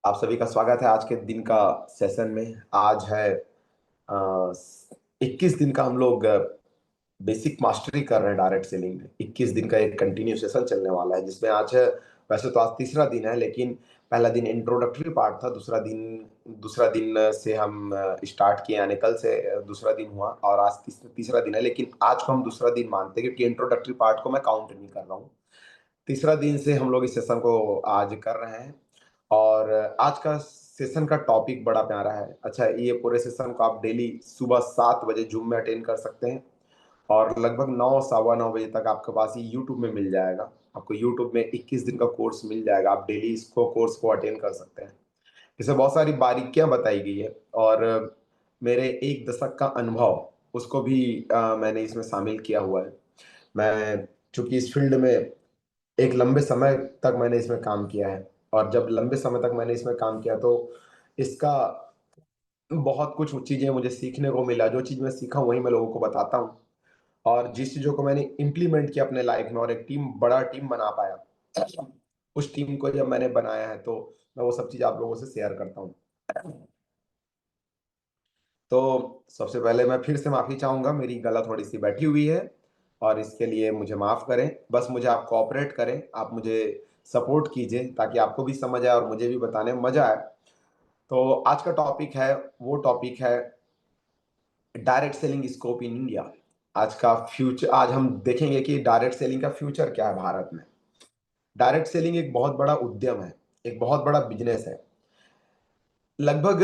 आप सभी का स्वागत है आज के दिन का सेशन में। आज है 21 दिन का हम लोग बेसिक मास्टरी कर रहे हैं डायरेक्ट सेलिंग में। 21 दिन का एक कंटिन्यू सेशन चलने वाला है जिसमें आज है, वैसे तो आज तीसरा दिन है, लेकिन पहला दिन इंट्रोडक्टरी पार्ट था। दूसरा दिन से हम स्टार्ट किए, यानी कल से दूसरा दिन हुआ और आज तीसरा दिन है। लेकिन आज को हम दूसरा दिन मानते हैं क्योंकि इंट्रोडक्टरी पार्ट को मैं काउंट नहीं कर रहा हूँ। तीसरा दिन से हम लोग इस सेशन को आज कर रहे हैं और आज का सेशन का टॉपिक बड़ा प्यारा है। अच्छा, ये पूरे सेशन को आप डेली सुबह 7 बजे जूम में अटेंड कर सकते हैं और लगभग 9 सवा 9 बजे तक आपके पास ये यूट्यूब में मिल जाएगा। आपको यूट्यूब में 21 दिन का कोर्स मिल जाएगा। आप डेली इसको कोर्स को अटेंड कर सकते हैं। इसमें बहुत सारी बारीकियां बताई गई है और मेरे 1 दशक का अनुभव उसको भी मैंने इसमें शामिल किया हुआ है। मैं चूंकि इस फील्ड में एक लंबे समय तक मैंने इसमें काम किया है और जब लंबे समय तक मैंने इसमें काम किया तो इसका बहुत कुछ चीजें मुझे सीखने को मिला। जो चीज मैं सीखा वही मैं लोगों को बताता हूँ और जिस चीजों को मैंने इम्प्लीमेंट किया अपने लाइफ में और एक बड़ा टीम बना पाया, उस टीम को जब मैंने बनाया है तो मैं वो सब चीज आप लोगों से शेयर करता हूँ। तो सबसे पहले मैं फिर से माफी चाहूंगा, मेरी गला थोड़ी सी बैठी हुई है और इसके लिए मुझे माफ करें। बस मुझे आप कोऑपरेट करें, आप मुझे सपोर्ट कीजिए ताकि आपको भी समझ आए और मुझे भी बताने में मजा आए। तो आज का टॉपिक है, वो टॉपिक है direct selling scope in India. आज का फ्यूचर, आज हम देखेंगे कि डायरेक्ट सेलिंग का फ्यूचर क्या है भारत में। डायरेक्ट सेलिंग एक बहुत बड़ा उद्यम है, एक बहुत बड़ा बिजनेस है। लगभग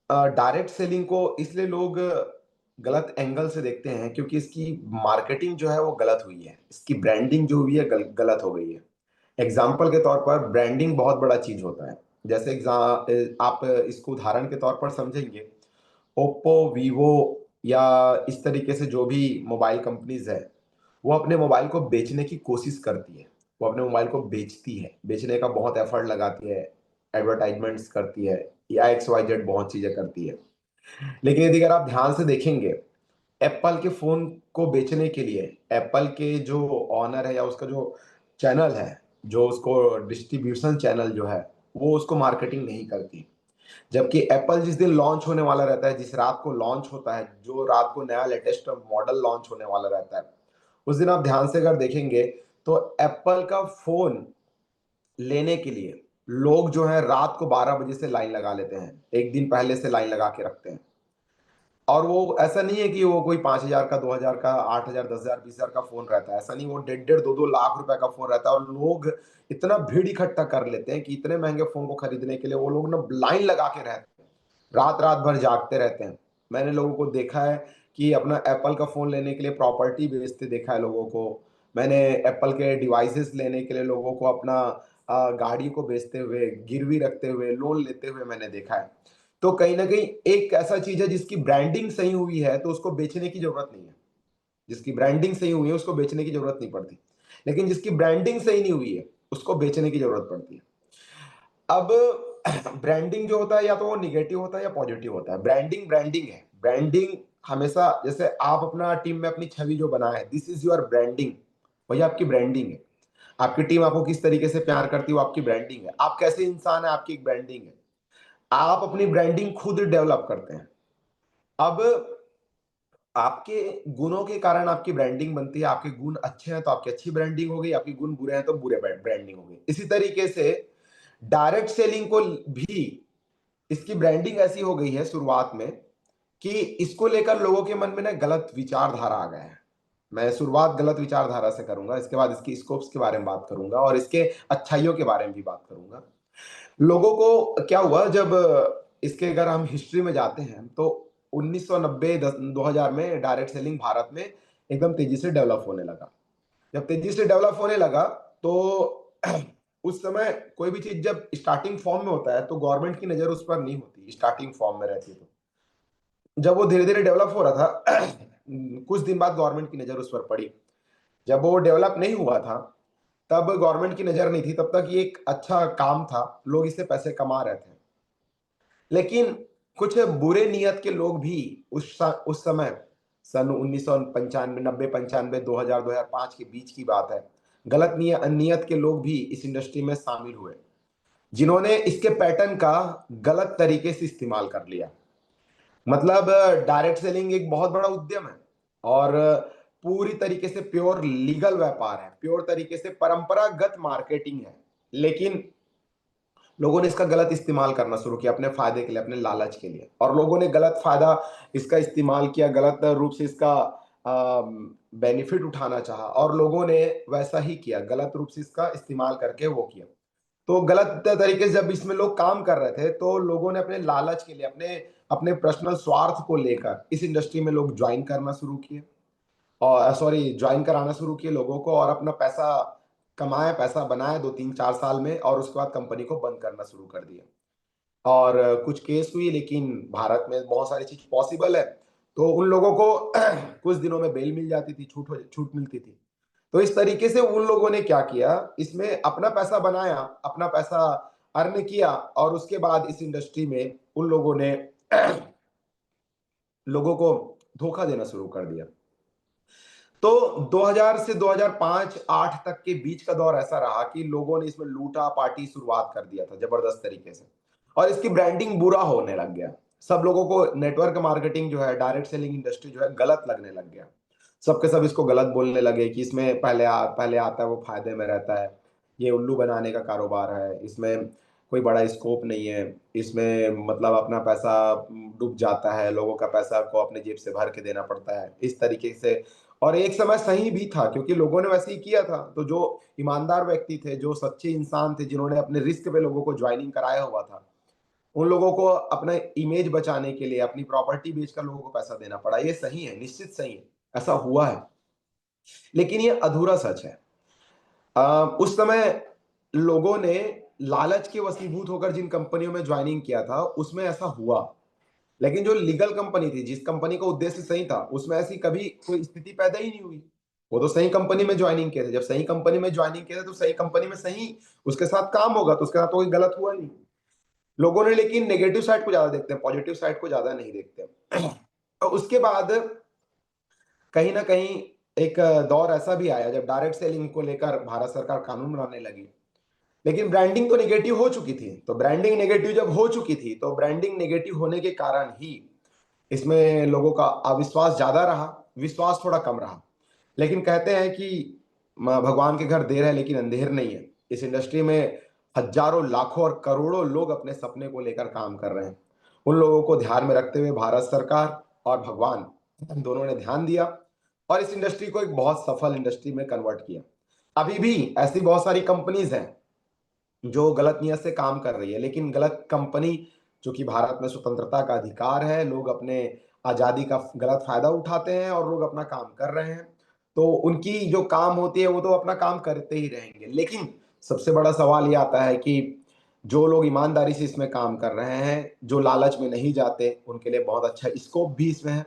डायरेक्ट सेलिंग को इसलिए लोग गलत एंगल से देखते हैं क्योंकि इसकी मार्केटिंग जो है वो गलत हुई है, इसकी ब्रांडिंग जो हुई है गलत हो गई है। एग्जाम्पल के तौर पर ब्रांडिंग बहुत बड़ा चीज होता है। जैसे आप इसको उदाहरण के तौर पर समझेंगे, ओप्पो, वीवो या इस तरीके से जो भी मोबाइल कंपनीज है, वो अपने मोबाइल को बेचने की कोशिश करती है। वो अपने मोबाइल को बेचती है, बेचने का बहुत एफर्ट लगाती है, एडवर्टाइजमेंट्स करती है या एक्स वाई जेड बहुत चीजें करती है। लेकिन यदि अगर आप ध्यान से देखेंगे, एप्पल के फोन को बेचने के लिए एप्पल के जो ऑनर है या उसका जो चैनल है, जो उसको डिस्ट्रीब्यूशन चैनल जो है, वो उसको मार्केटिंग नहीं करती। जबकि एप्पल जिस दिन लॉन्च होने वाला रहता है, जिस रात को लॉन्च होता है, जो रात को नया लेटेस्ट मॉडल लॉन्च होने वाला रहता है, उस दिन आप ध्यान से अगर देखेंगे तो एप्पल का फोन लेने के लिए लोग जो है रात को 12 बजे से लाइन लगा लेते हैं, एक दिन पहले से लाइन लगा के रखते हैं। और वो ऐसा नहीं है कि वो कोई 5,000 का, 2,000 का, 8,000, 10,000, 20,000 का फोन रहता है। ऐसा नहीं, वो 1.5 2 लाख रुपए का फोन रहता है और लोग इतना भीड़ इकट्ठा कर लेते हैं कि इतने महंगे फोन को खरीदने के लिए वो लोग ना लाइन लगा के रहते हैं, रात रात भर जागते रहते हैं। मैंने लोगों को देखा है कि अपना एप्पल का फोन लेने के लिए प्रॉपर्टी बेचते देखा है लोगों को। मैंने एप्पल के डिवाइसेस लेने के लिए लोगों को अपना गाड़ी को बेचते हुए, गिरवी रखते हुए, लोन लेते हुए मैंने देखा है। तो कहीं ना कहीं एक ऐसा चीज है जिसकी ब्रांडिंग सही हुई है तो उसको बेचने की जरूरत नहीं है। जिसकी ब्रांडिंग सही हुई है उसको बेचने की जरूरत नहीं पड़ती। लेकिन जिसकी ब्रांडिंग सही नहीं हुई है उसको बेचने की जरूरत पड़ती है। अब ब्रांडिंग जो होता है या तो वो निगेटिव होता है या पॉजिटिव होता है। ब्रांडिंग ब्रांडिंग है। ब्रांडिंग हमेशा, जैसे आप अपना टीम में अपनी छवि जो बनाए, दिस इज योर ब्रांडिंग, वही आपकी ब्रांडिंग है। आपकी टीम आपको किस तरीके से प्यार करती है वो आपकी ब्रांडिंग है। आप कैसे इंसान है, आपकी एक ब्रांडिंग है। आप अपनी ब्रांडिंग खुद डेवलप करते हैं। अब आपके गुणों के कारण आपकी ब्रांडिंग बनती है। आपके गुण अच्छे हैं तो आपकी अच्छी ब्रांडिंग हो गई, आपके गुण बुरे हैं तो बुरे ब्रांडिंग हो गई। इसी तरीके से डायरेक्ट सेलिंग को भी इसकी ब्रांडिंग ऐसी हो गई है शुरुआत में कि इसको लेकर लोगों के मन में ना गलत विचारधारा आ गया है। मैं शुरुआत गलत विचारधारा से करूंगा, इसके बाद इसकी स्कोप्स के बारे में बात करूंगा और इसके अच्छाइयों के बारे में भी बात करूंगा। लोगों को क्या हुआ, जब इसके अगर हम हिस्ट्री में जाते हैं तो 1990 2000 में डायरेक्ट सेलिंग भारत में एकदम तेजी से डेवलप होने लगा। जब तेजी से डेवलप होने लगा तो उस समय कोई भी चीज जब स्टार्टिंग फॉर्म में होता है तो गवर्नमेंट की नजर उस पर नहीं होती, स्टार्टिंग फॉर्म में रहती है। तो जब वो धीरे धीरे डेवलप हो रहा था कुछ दिन बाद गवर्नमेंट की नजर उस पर पड़ी। जब वो डेवलप नहीं हुआ था तब गवर्नमेंट की नजर नहीं थी, तब तक ये एक अच्छा काम था, लोग इससे पैसे कमा रहे थे। लेकिन कुछ बुरे नियत के लोग भी उस समय, सन 1995, 90, 95, 2000, 2005 के बीच की बात है, गलत नियत के लोग भी इस इंडस्ट्री में शामिल हुए जिन्होंने इसके पैटर्न का गलत तरीके से इस्तेमाल कर लिया। मतलब डायरेक्ट सेलिंग एक बहुत बड़ा उद्यम है और पूरी तरीके से प्योर लीगल व्यापार है, प्योर तरीके से परंपरागत मार्केटिंग है। लेकिन लोगों ने इसका गलत इस्तेमाल करना शुरू किया अपने फायदे के लिए, अपने लालच के लिए, और लोगों ने गलत फायदा इसका इस्तेमाल किया, गलत रूप से इसका बेनिफिट उठाना चाहा और लोगों ने वैसा ही किया, गलत रूप से इसका इस्तेमाल करके वो किया। तो गलत तरीके से जब इसमें लोग काम कर रहे थे, तो लोगों ने अपने लालच के लिए, अपने अपने पर्सनल स्वार्थ को लेकर इस इंडस्ट्री में लोग ज्वाइन करना शुरू किए, और सॉरी ज्वाइन कराना शुरू किए लोगों को, और अपना पैसा कमाए, पैसा बनाए 2-3-4 साल में, और उसके बाद कंपनी को बंद करना शुरू कर दिया। और कुछ केस हुई, लेकिन भारत में बहुत सारी चीज पॉसिबल है, तो उन लोगों को कुछ दिनों में बेल मिल जाती थी, छूट मिलती थी। तो इस तरीके से उन लोगों ने क्या किया, इसमें अपना पैसा बनाया, अपना पैसा अर्न किया, और उसके बाद इस इंडस्ट्री में उन लोगों ने लोगों को धोखा देना शुरू कर दिया। तो 2000 से 2005-8 तक के बीच का दौर ऐसा रहा कि लोगों ने इसमें लूटा पार्टी शुरुआत कर दिया था जबरदस्त तरीके से, और इसकी ब्रांडिंग बुरा होने लग गया। सब लोगों को नेटवर्क मार्केटिंग जो है, डायरेक्ट सेलिंग इंडस्ट्री जो है, गलत लगने लग गया। सबके सब इसको गलत बोलने लगे कि इसमें पहले आता है वो फायदे में रहता है, ये उल्लू बनाने का कारोबार है, इसमें कोई बड़ा स्कोप नहीं है, इसमें मतलब अपना पैसा डूब जाता है, लोगों का पैसा को अपने जेब से भर के देना पड़ता है, इस तरीके से। और एक समय सही भी था, क्योंकि लोगों ने वैसे ही किया था। तो जो ईमानदार व्यक्ति थे, जो सच्चे इंसान थे, जिन्होंने अपने रिस्क पे लोगों को ज्वाइनिंग कराया हुआ था, उन लोगों को अपना इमेज बचाने के लिए अपनी प्रॉपर्टी बेचकर लोगों को पैसा देना पड़ा। ये सही है, निश्चित सही है, ऐसा हुआ है। लेकिन ये अधूरा सच है। उस समय लोगों ने लालच के वशीभूत होकर जिन कंपनियों में ज्वाइनिंग किया था, उसमें ऐसा हुआ। लेकिन जो लीगल कंपनी थी, जिस कंपनी का उद्देश्य सही था, उसमें ऐसी कभी कोई स्थिति पैदा ही नहीं हुई। वो तो सही कंपनी में ज्वाइनिंग किए थे। जब सही कंपनी में ज्वाइनिंग किया था, तो सही कंपनी में सही उसके साथ काम होगा, तो उसके साथ तो कोई गलत हुआ नहीं। लोगों ने लेकिन नेगेटिव साइड को ज्यादा देखते हैं, पॉजिटिव साइड को ज्यादा नहीं देखते। और उसके बाद कहीं ना कहीं एक दौर ऐसा भी आया जब डायरेक्ट सेलिंग को लेकर भारत सरकार कानून बनाने लगी। लेकिन ब्रांडिंग तो नेगेटिव हो चुकी थी। तो ब्रांडिंग नेगेटिव जब हो चुकी थी, तो ब्रांडिंग नेगेटिव होने के कारण ही इसमें लोगों का अविश्वास ज्यादा रहा, विश्वास थोड़ा कम रहा। लेकिन कहते हैं कि भगवान के घर देर है लेकिन अंधेर नहीं है। इस इंडस्ट्री में हजारों, लाखों और करोड़ों लोग अपने सपने को लेकर काम कर रहे हैं। उन लोगों को ध्यान में रखते हुए भारत सरकार और भगवान दोनों ने ध्यान दिया और इस इंडस्ट्री को एक बहुत सफल इंडस्ट्री में कन्वर्ट किया। अभी भी ऐसी बहुत सारी कंपनीज हैं जो गलत नियत से काम कर रही है, लेकिन गलत कंपनी, जो कि भारत में स्वतंत्रता का अधिकार है, लोग अपने आजादी का गलत फायदा उठाते हैं और लोग अपना काम कर रहे हैं। तो उनकी जो काम होती है, वो तो अपना काम करते ही रहेंगे। लेकिन सबसे बड़ा सवाल ये आता है कि जो लोग ईमानदारी से इसमें काम कर रहे हैं, जो लालच में नहीं जाते, उनके लिए बहुत अच्छा स्कोप भी इसमें है।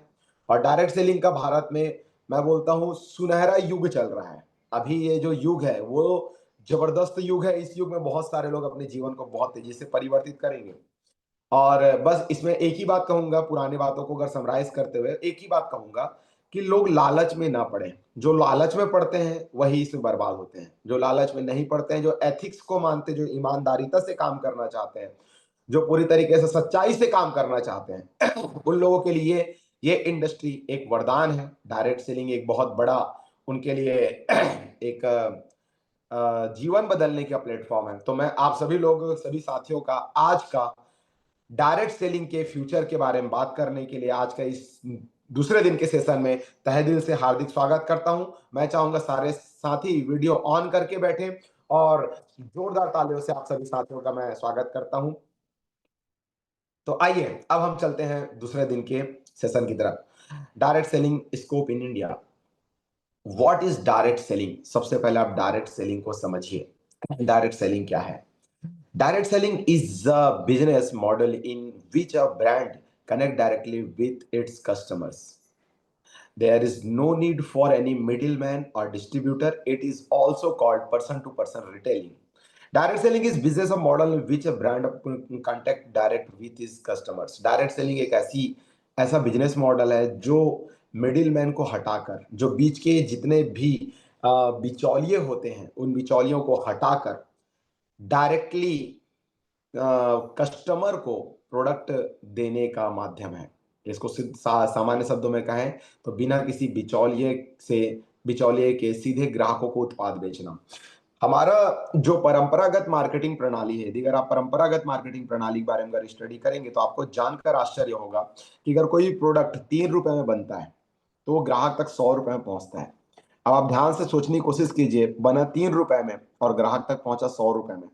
और डायरेक्ट सेलिंग का भारत में, मैं बोलता हूँ, सुनहरा युग चल रहा है। अभी ये जो युग है, वो जबरदस्त युग है। इस युग में बहुत सारे लोग अपने जीवन को बहुत तेजी से परिवर्तित करेंगे। और बस इसमें एक ही बात कहूंगा, पुरानी बातों को अगर समराइज करते हुए एक ही बात कहूंगा, कि लोग लालच में ना पड़े। जो लालच में पड़ते हैं वही इसमें बर्बाद होते हैं। जो लालच में नहीं पड़ते हैं, जो एथिक्स को मानते, जो ईमानदारिता से काम करना चाहते हैं, जो पूरी तरीके से सच्चाई से काम करना चाहते हैं, उन लोगों के लिए ये इंडस्ट्री एक वरदान है। डायरेक्ट सेलिंग एक बहुत बड़ा उनके लिए एक जीवन बदलने का प्लेटफॉर्म है। तो मैं आप सभी लोग, सभी साथियों का आज का डायरेक्ट सेलिंग के फ्यूचर के बारे में बात करने के लिए आज का इस दूसरे दिन के सेशन में तहे दिल से हार्दिक स्वागत करता हूं। मैं चाहूंगा सारे साथी वीडियो ऑन करके बैठे, और जोरदार तालियों से आप सभी साथियों का मैं स्वागत करता हूं। तो आइए अब हम चलते हैं दूसरे दिन के सेशन की तरफ। Direct selling scope in India. What is direct selling? सबसे पहले आप डायरेक्ट सेलिंग को समझिए। डायरेक्ट सेलिंग क्या है? Direct selling is a business model in which a brand connect directly with its customers. There is no need for any middleman or distributor. It is also called person-to-person retailing. Direct selling is business a model in which a brand contact direct with its customers. Direct selling एक ऐसा business model है जो middle man को हटाकर, जो बीच के जितने भी बिचौलिए होते हैं, उन बिचौलियों को हटाकर डायरेक्टली कस्टमर को प्रोडक्ट देने का माध्यम है। इसको सामान्य शब्दों में कहें तो बिना किसी बिचौलिए के सीधे ग्राहकों को उत्पाद बेचना। हमारा जो परंपरागत मार्केटिंग प्रणाली है, यदि अगर आप परंपरागत मार्केटिंग प्रणाली के बारे में अगर स्टडी करेंगे तो आपको जानकर आश्चर्य होगा कि अगर कोई प्रोडक्ट 3 रुपए में बनता है तो वो ग्राहक तक 100 रुपए में पहुंचता है। अब आप ध्यान से सोचने की कोशिश कीजिए, बना 3 रुपए में और ग्राहक तक पहुंचा 100 रुपए में,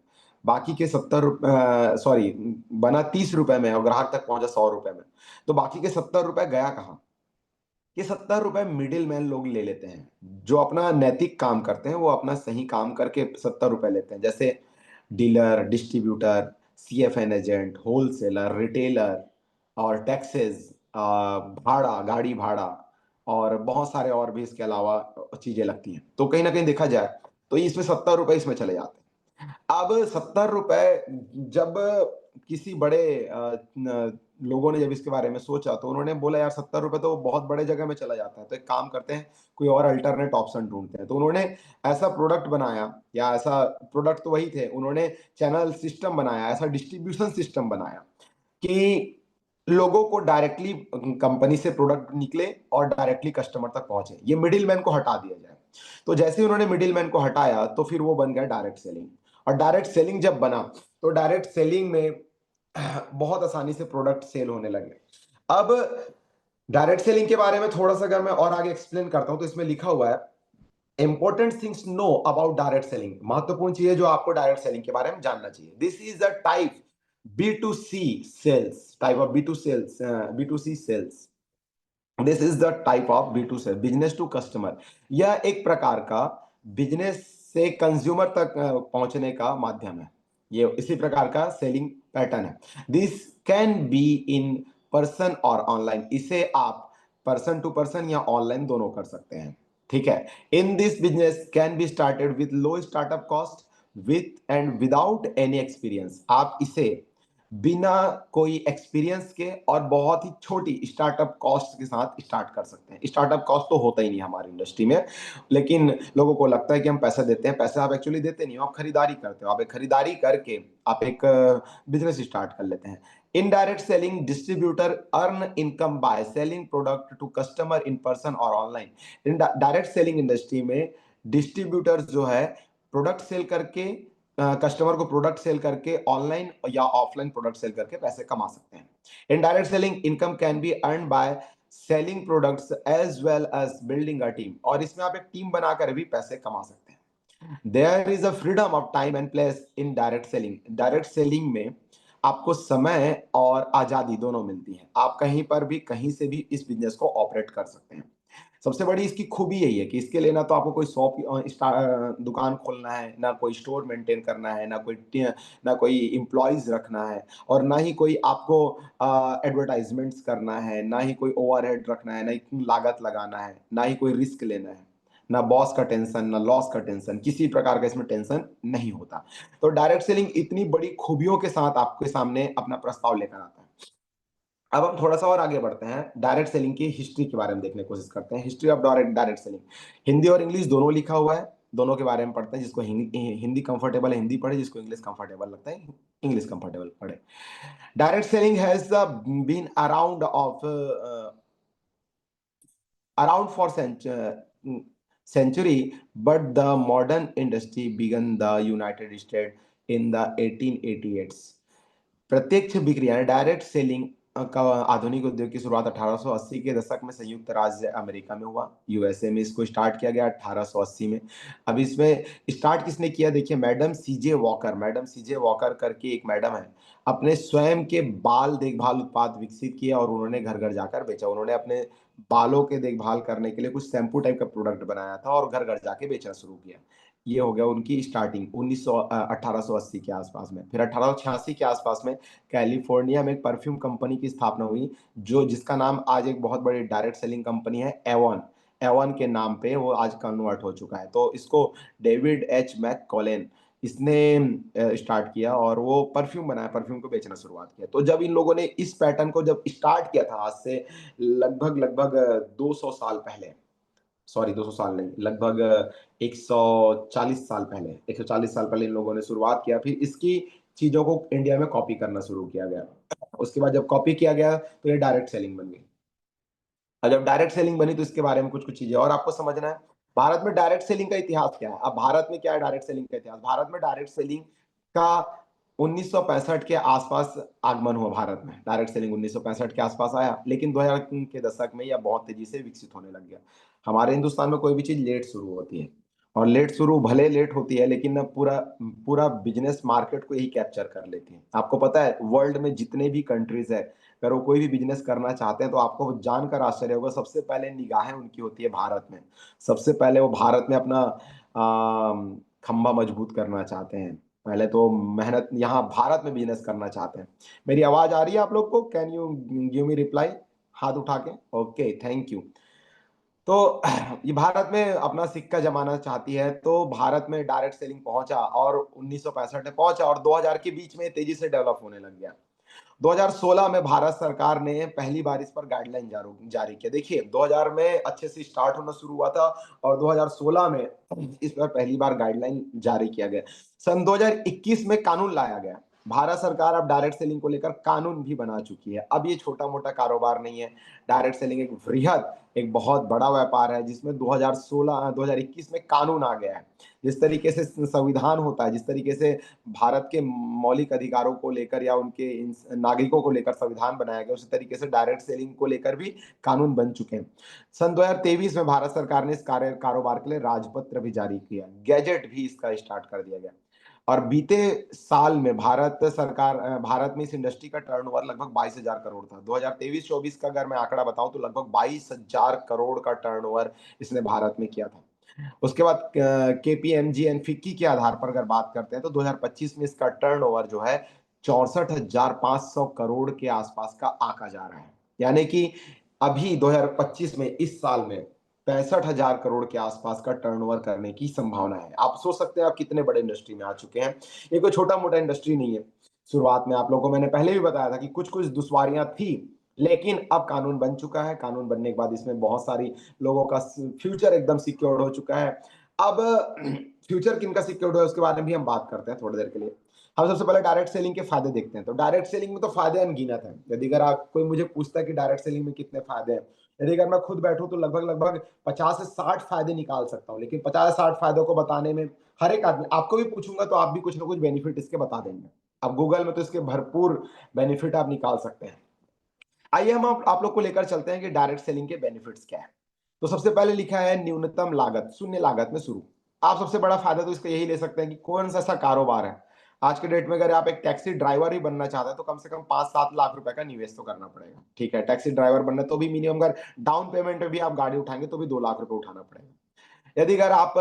बाकी के 70 रुपए, सॉरी, बना 30 रुपए में और ग्राहक तक पहुंचा 100 रुपए में, तो बाकी के 70 रुपए गया कहाँ? ये 70 रुपए मिडिल मैन लोग ले लेते हैं। जो अपना नैतिक काम करते हैं वो अपना सही काम करके 70 रुपए लेते हैं, जैसे dealer, distributor, CFN agent, wholesaler, retailer और टैक्सेस, भाड़ा, गाड़ी भाड़ा और बहुत सारे और भी इसके अलावा चीजें लगती हैं। तो कहीं ना कहीं देखा जाए तो इसमें 70 रुपए इसमें चले जाते हैं। अब 70 रुपए जब किसी बड़े लोगों ने जब इसके बारे में सोचा तो उन्होंने बोला यार 70 रुपए तो बहुत बड़े जगह में चला जाता है, तो एक काम करते हैं, कोई और अल्टरनेट ऑप्शन ढूंढते हैं। तो उन्होंने ऐसा प्रोडक्ट बनाया, या ऐसा प्रोडक्ट तो वही थे, उन्होंने चैनल सिस्टम बनाया, ऐसा डिस्ट्रीब्यूशन सिस्टम बनाया कि लोगों को डायरेक्टली कंपनी से प्रोडक्ट निकले और डायरेक्टली कस्टमर तक पहुंचे, ये मिडिल मैन को हटा दिया जाए। तो जैसे ही उन्होंने मिडिल मैन को हटाया तो फिर वो बन गया डायरेक्ट सेलिंग। और डायरेक्ट सेलिंग जब बना तो डायरेक्ट सेलिंग में बहुत आसानी से प्रोडक्ट सेल होने लगे। अब डायरेक्ट सेलिंग के बारे में थोड़ा सा अगर मैं और आगे एक्सप्लेन करता हूं तो इसमें लिखा हुआ है important things know about direct selling, महत्वपूर्ण चीजें जो आपको डायरेक्ट सेलिंग के बारे में जानना चाहिए। This is a type B2C sales, type of B2C sales. This is the type of B2C, business to customer. यह एक प्रकार का बिजनेस से कंज्यूमर तक पहुंचने का माध्यम है। ये इसी प्रकार का सेलिंग पैटर्न है। This can be in person और ऑनलाइन, इसे आप पर्सन टू पर्सन या ऑनलाइन दोनों कर सकते हैं। ठीक है। In this business can be started with low startup cost, with and without any experience. आप इसे बिना कोई एक्सपीरियंस के और बहुत ही छोटी स्टार्टअप कॉस्ट के साथ स्टार्ट कर सकते हैं। स्टार्टअप कॉस्ट तो होता ही नहीं हमारी इंडस्ट्री में, लेकिन लोगों को लगता है कि हम पैसा देते हैं। पैसा आप एक्चुअली देते नहीं हो, आप खरीदारी करते हो। आप एक खरीदारी करके आप एक बिजनेस स्टार्ट कर लेते हैं। Indirect selling, distributor earn income by selling product to customer in person और ऑनलाइन। इन डायरेक्ट सेलिंग इंडस्ट्री में डिस्ट्रीब्यूटर्स जो है प्रोडक्ट सेल करके, कस्टमर को प्रोडक्ट सेल करके ऑनलाइन या ऑफलाइन प्रोडक्ट सेल करके पैसे कमा सकते हैं। Indirect selling income can be earn by selling products as well as building a team, और इसमें आप एक टीम बनाकर भी पैसे कमा सकते हैं। There is a freedom of time and place in direct selling. Direct selling में आपको समय और आजादी दोनों मिलती है। आप कहीं पर भी कहीं से भी इस बिजनेस को ऑपरेट कर सकते हैं। सबसे बड़ी इसकी खूबी यही है कि इसके लिए ना तो आपको कोई शॉप दुकान खोलना है, ना कोई स्टोर मेंटेन करना है, ना कोई एम्प्लॉइज रखना है, और ना ही कोई आपको एडवर्टाइजमेंट्स करना है, ना ही कोई ओवरहेड रखना है, ना ही लागत लगाना है, ना ही कोई रिस्क लेना है। ना बॉस का टेंशन, ना लॉस का टेंशन, किसी प्रकार का इसमें टेंशन नहीं होता। तो डायरेक्ट सेलिंग इतनी बड़ी खूबियों के साथ आपके सामने अपना प्रस्ताव लेकर आता है। अब हम थोड़ा सा और आगे बढ़ते हैं, डायरेक्ट सेलिंग की हिस्ट्री के बारे में देखने की कोशिश करते हैं। History of direct direct selling, Hindi और इंग्लिश दोनों लिखा हुआ है, दोनों के बारे में पढ़ते हैं। जिसको हिंदी कंफर्टेबल है हिंदी पढ़े, जिसको इंग्लिश कंफर्टेबल लगता है इंग्लिश कंफर्टेबल पढ़े। Direct selling has been around of around for century, but the modern industry began the United States in the 1888। प्रत्यक्ष बिक्री यानी डायरेक्ट सेलिंग का आधुनिक उद्योग की शुरुआत 1880 के दशक में संयुक्त राज्य अमेरिका में हुआ। यूएसए में इसको स्टार्ट किया गया 1880 में। अब इसमें स्टार्ट किसने किया? देखिए, मैडम सीजे वॉकर, मैडम सीजे वॉकर करके एक मैडम है, अपने स्वयं के बाल देखभाल उत्पाद विकसित किए और उन्होंने घर घर जाकर बेचा। उन्होंने अपने बालों के देखभाल करने के लिए कुछ शैम्पू टाइप का प्रोडक्ट बनाया था और घर घर जाके बेचना शुरू किया। ये हो गया उनकी स्टार्टिंग 1880 के आसपास में। फिर 1886 के आसपास में कैलिफोर्निया में एक परफ्यूम कंपनी की स्थापना हुई, जो जिसका नाम आज एक बहुत बड़ी डायरेक्ट सेलिंग कंपनी है, एवन। एवन के नाम पे वो आज कन्वर्ट हो चुका है। तो इसको डेविड एच मैककॉलेन इसने स्टार्ट किया और वो परफ्यूम बनाया, परफ्यूम को बेचना शुरुआत किया। तो जब इन लोगों ने इस पैटर्न को जब स्टार्ट किया था आज से लगभग लगभग 200 साल पहले, सॉरी 200 साल नहीं, लगभग 140 साल पहले, 140 साल पहले इन लोगों ने शुरुआत किया। फिर इसकी चीजों को इंडिया में कॉपी करना शुरू किया गया। उसके बाद जब कॉपी किया गया तो ये डायरेक्ट सेलिंग बन गई। और जब डायरेक्ट सेलिंग बनी तो इसके बारे में कुछ कुछ चीजें और आपको समझना है। भारत में डायरेक्ट सेलिंग का इतिहास क्या है? अब भारत में क्या है डायरेक्ट सेलिंग का इतिहास? भारत में डायरेक्ट सेलिंग का 1965 के आसपास आगमन हुआ। भारत में डायरेक्ट सेलिंग 1965 के आसपास आया, लेकिन 2000 के दशक में यह बहुत तेजी से विकसित होने लग गया। हमारे हिंदुस्तान में कोई भी चीज लेट शुरू होती है, और लेट शुरू भले लेट होती है, लेकिन ना पूरा पूरा बिजनेस मार्केट को ही कैप्चर कर लेती है। आपको पता है वर्ल्ड में जितने भी कंट्रीज है, अगर वो कोई भी बिजनेस करना चाहते हैं तो आपको जानकर आश्चर्य होगा, सबसे पहले निगाहें उनकी होती है भारत में। सबसे पहले वो भारत में अपना खंबा मजबूत करना चाहते हैं। पहले तो मेहनत यहाँ भारत में बिजनेस करना चाहते हैं। मेरी आवाज आ रही है आप लोग को? Can you give me reply हाथ उठा के? Okay, thank you. तो ये भारत में अपना सिक्का जमाना चाहती है, तो भारत में डायरेक्ट सेलिंग पहुंचा और 1965 में पहुंचा, और 2000 के बीच में तेजी से डेवलप होने लग गया। 2016 में भारत सरकार ने पहली बार इस पर गाइडलाइन जारी किया। देखिए 2000 में अच्छे से स्टार्ट होना शुरू हुआ था, और 2016 में इस पर पहली बार गाइडलाइन जारी किया गया। सन 2021 में कानून लाया गया। भारत सरकार अब डायरेक्ट सेलिंग को लेकर कानून भी बना चुकी है। अब ये छोटा मोटा कारोबार नहीं है। डायरेक्ट सेलिंग एक वृहद, एक बहुत बड़ा व्यापार है, जिसमें 2021 में कानून आ गया है। जिस तरीके से संविधान होता है, जिस तरीके से भारत के मौलिक अधिकारों को लेकर या उनके नागरिकों को लेकर संविधान बनाया गया, उसी तरीके से डायरेक्ट सेलिंग को लेकर भी कानून बन चुके हैं। सन 2023 में भारत सरकार ने इस कारोबार के लिए राजपत्र भी जारी किया, गैजेट भी इसका स्टार्ट कर दिया गया। और बीते साल में भारत में इस इंडस्ट्री का टर्नओवर लगभग 22,000 करोड़ था। 2023-24 का अगर मैं आंकड़ा बताऊं तो लगभग 22,000 करोड़ का टर्नओवर इसने भारत में किया था। उसके बाद केपीएमजी एंड फिक्की के आधार पर अगर बात करते हैं तो 2025 में इसका टर्नओवर जो है 64,500 करोड़ के आसपास का आंका जा रहा है। यानी कि अभी 2025 में, इस साल में 65,000 करोड़ के आसपास का टर्नओवर करने की संभावना है। आप सोच सकते हैं आप कितने बड़े इंडस्ट्री में आ चुके हैं। ये कोई छोटा मोटा इंडस्ट्री नहीं है। शुरुआत में आप लोगों को मैंने पहले भी बताया था कि कुछ कुछ दुश्वारियां थी, लेकिन अब कानून बन चुका है। कानून बनने के बाद इसमें बहुत सारी लोगों का फ्यूचर एकदम सिक्योर्ड हो चुका है। अब फ्यूचर किनका सिक्योर्ड है उसके बारे में भी हम बात करते हैं थोड़ी देर के लिए। हम सबसे पहले डायरेक्ट सेलिंग के फायदे देखते हैं। तो डायरेक्ट सेलिंग में तो फायदे अनगिनत हैं। यदि अगर आप कोई मुझे पूछता है कि डायरेक्ट सेलिंग में कितने फायदे हैं, यदि अगर मैं खुद बैठूं तो लगभग लगभग 50 से 60 फायदे निकाल सकता हूं। लेकिन 50 से 60 फायदों को बताने में हर एक आदमी, आपको भी पूछूंगा तो आप भी कुछ ना कुछ बेनिफिट इसके बता देंगे। अब गूगल में तो इसके भरपूर बेनिफिट आप निकाल सकते हैं। आइए हम आप लोग को लेकर चलते हैं कि डायरेक्ट सेलिंग के बेनिफिट्स क्या है। तो सबसे पहले लिखा है न्यूनतम लागत, शून्य लागत में शुरू। आप सबसे बड़ा फायदा तो इसका यही ले सकते हैं कि कौन सा ऐसा कारोबार है आज के डेट में, अगर आप एक टैक्सी ड्राइवर ही बनना चाहते हैं तो कम से कम 5-7 लाख रुपए का निवेश तो करना पड़ेगा। ठीक है, टैक्सी ड्राइवर बनना तो भी मिनिमम, अगर डाउन पेमेंट में भी आप गाड़ी उठाएंगे तो भी 2 लाख रुपए उठाना पड़ेगा। यदि अगर आप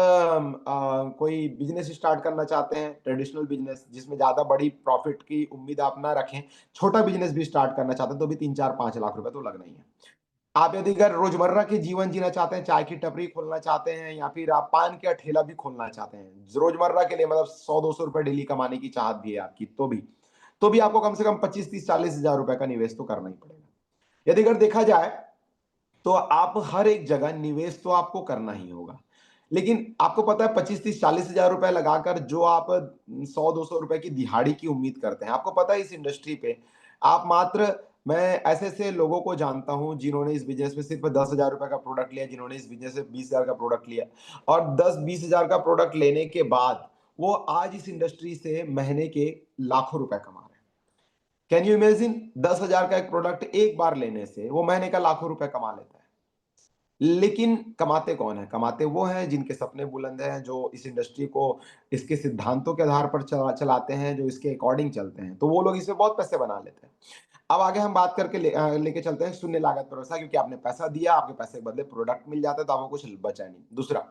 कोई बिजनेस स्टार्ट करना चाहते हैं, ट्रेडिशनल बिजनेस जिसमें ज्यादा बड़ी प्रॉफिट की उम्मीद आप ना रखें, छोटा बिजनेस भी स्टार्ट करना चाहते हैं तो भी 3-4-5 लाख रुपए तो लगना ही है। आप यदि अगर रोजमर्रा की जीवन जीना चाहते हैं, चाय की टपरी खोलना चाहते हैं, या फिर आप पान का ठेला भी खोलना चाहते हैं रोजमर्रा के लिए, मतलब 100-200 रुपए डेली कमाने की चाहत भी है आपकी, तो भी आपको कम से कम 25-30-40 हजार रुपए का निवेश तो करना ही पड़ेगा। यदि अगर देखा जाए तो आप हर एक जगह निवेश तो आपको करना ही होगा, लेकिन आपको पता है 25-30-40 हजार रुपए लगाकर जो आप 100-200 रुपए की दिहाड़ी की उम्मीद करते हैं, आपको पता है इस इंडस्ट्री पे आप मात्र, मैं ऐसे ऐसे लोगों को जानता हूं जिन्होंने इस बिजनेस में सिर्फ 10,000 रुपए का प्रोडक्ट लिया, जिन्होंने इस बिजनेस में 20,000 का प्रोडक्ट लिया, और 10-20 हजार का प्रोडक्ट लेने के बाद वो आज इस इंडस्ट्री से महीने के लाखों रुपए कमा रहे हैं। Can you imagine? 10,000 का एक प्रोडक्ट एक बार लेने से वो महीने का लाखों रुपए कमा लेता है। लेकिन कमाते कौन है? कमाते वो हैं जिनके सपने बुलंद हैं, जो इस इंडस्ट्री को इसके सिद्धांतों के आधार पर चलाते हैं, जो इसके अकॉर्डिंग चलते हैं, तो वो लोग इसमें बहुत पैसे बना लेते हैं। अब आगे हम बात करके लेके चलते हैं शून्य लागत पर व्यवसाय, क्योंकि आपने पैसा दिया, आपके पैसे के बदले प्रोडक्ट मिल जाता है, तो आपको कुछ बचा नहीं। दूसरा,